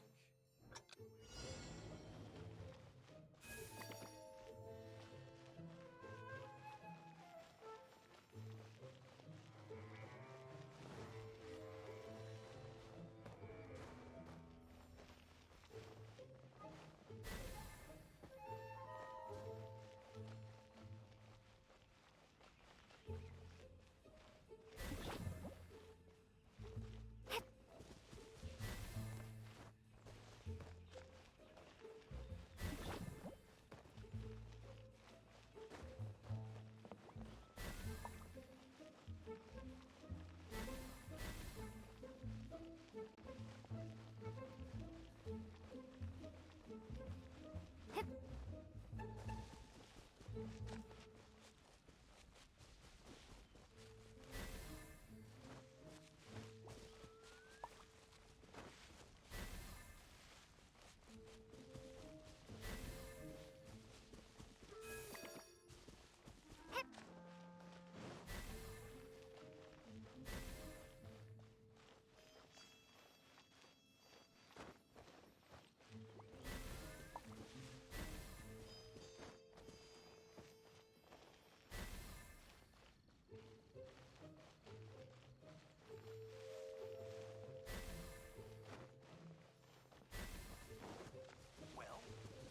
Well,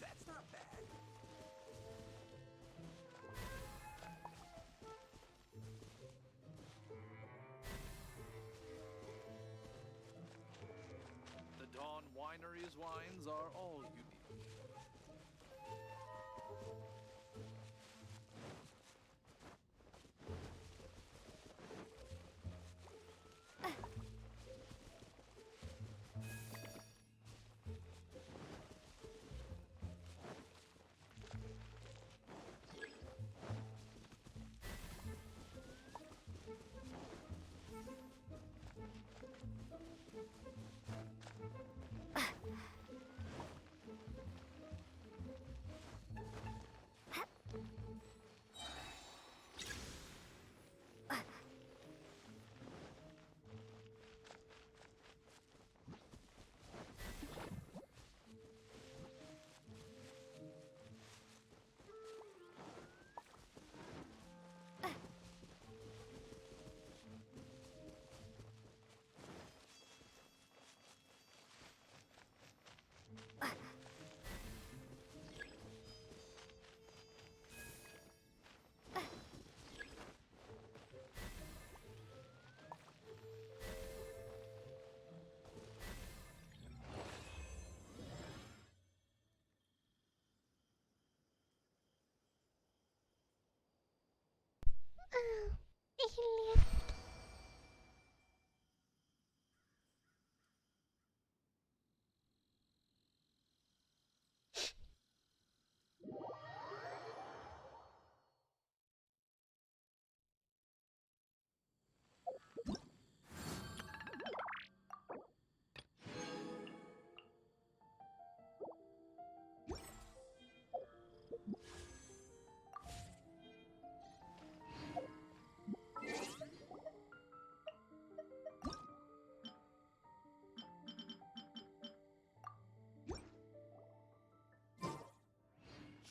that's not bad. The Dawn Winery's wines are all unique. Oh, he left.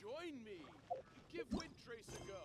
join me. Give Windtrace a go.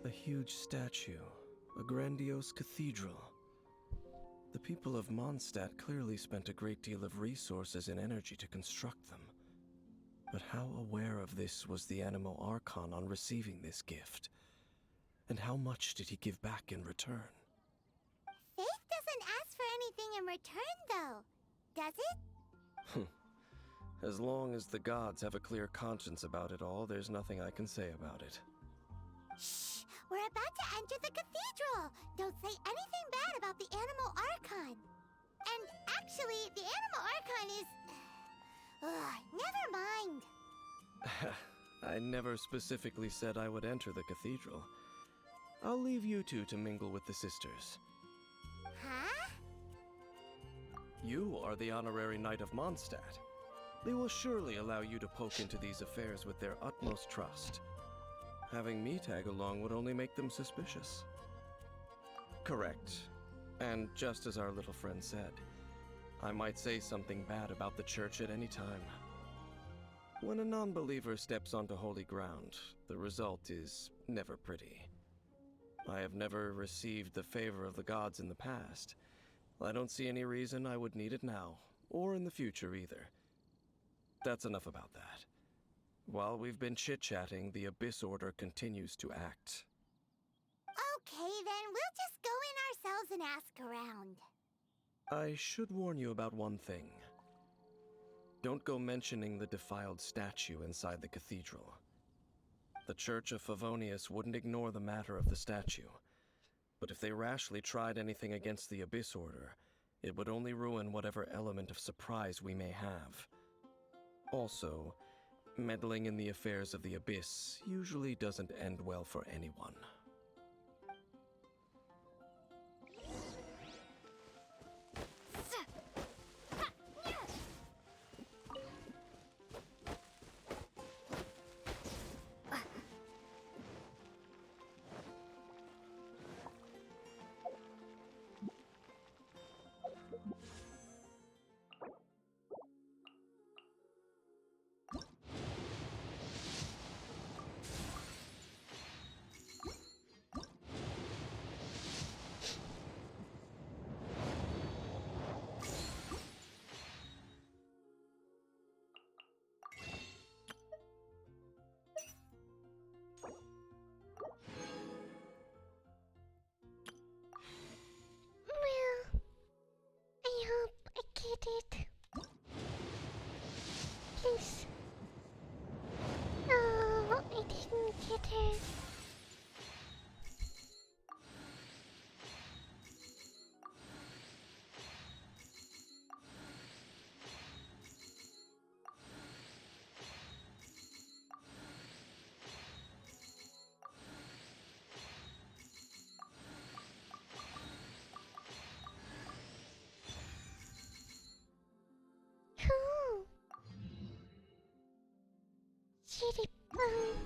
A huge statue, a grandiose cathedral. The people of Mondstadt clearly spent a great deal of resources and energy to construct them. But how aware of this was the Anemo Archon on receiving this gift? And how much did he give back in return? Faith doesn't ask for anything in return, though, does it? As long as the gods have a clear conscience about it all, there's nothing I can say about it. Shh! We're about to enter the cathedral! Don't say anything bad about the Anemo Archon! And actually, the Anemo Archon is... never mind! I never specifically said I would enter the cathedral. I'll leave you two to mingle with the sisters. Huh? You are the honorary Knight of Mondstadt. They will surely allow you to poke into these affairs with their utmost trust. Having me tag along would only make them suspicious. Correct. And just as our little friend said, I might say something bad about the church at any time. When a non-believer steps onto holy ground, the result is never pretty. I have never received the favor of the gods in the past. I don't see any reason I would need it now, or in the future either. That's enough about that. While we've been chit-chatting, the Abyss Order continues to act. Okay, then we'll just go in ourselves and ask around. I should warn you about one thing. Don't go mentioning the defiled statue inside the cathedral. The Church of Favonius wouldn't ignore the matter of the statue, but if they rashly tried anything against the Abyss Order, it would only ruin whatever element of surprise we may have. Also, Meddling in the affairs of the Abyss usually doesn't end well for anyone. Well, I hope I get it. Please. Oh, I didn't get it. Cool. Shitty bum.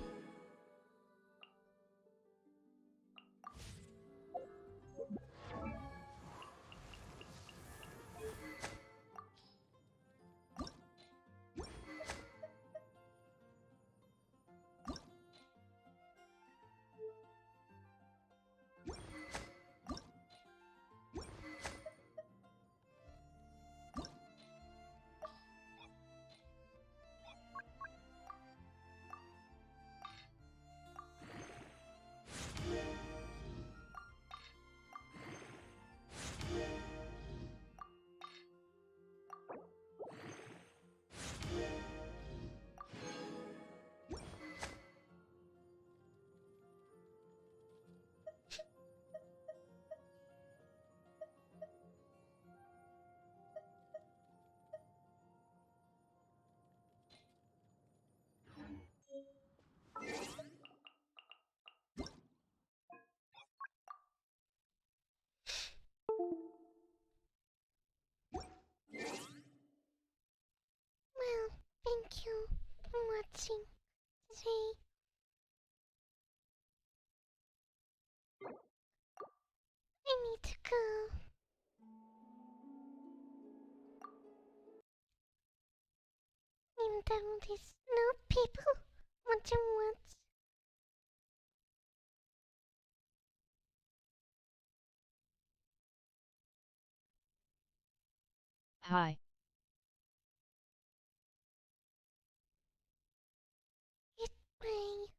Well, thank you for watching today. I need to go. And all these no people watching once. Hi. Goodbye.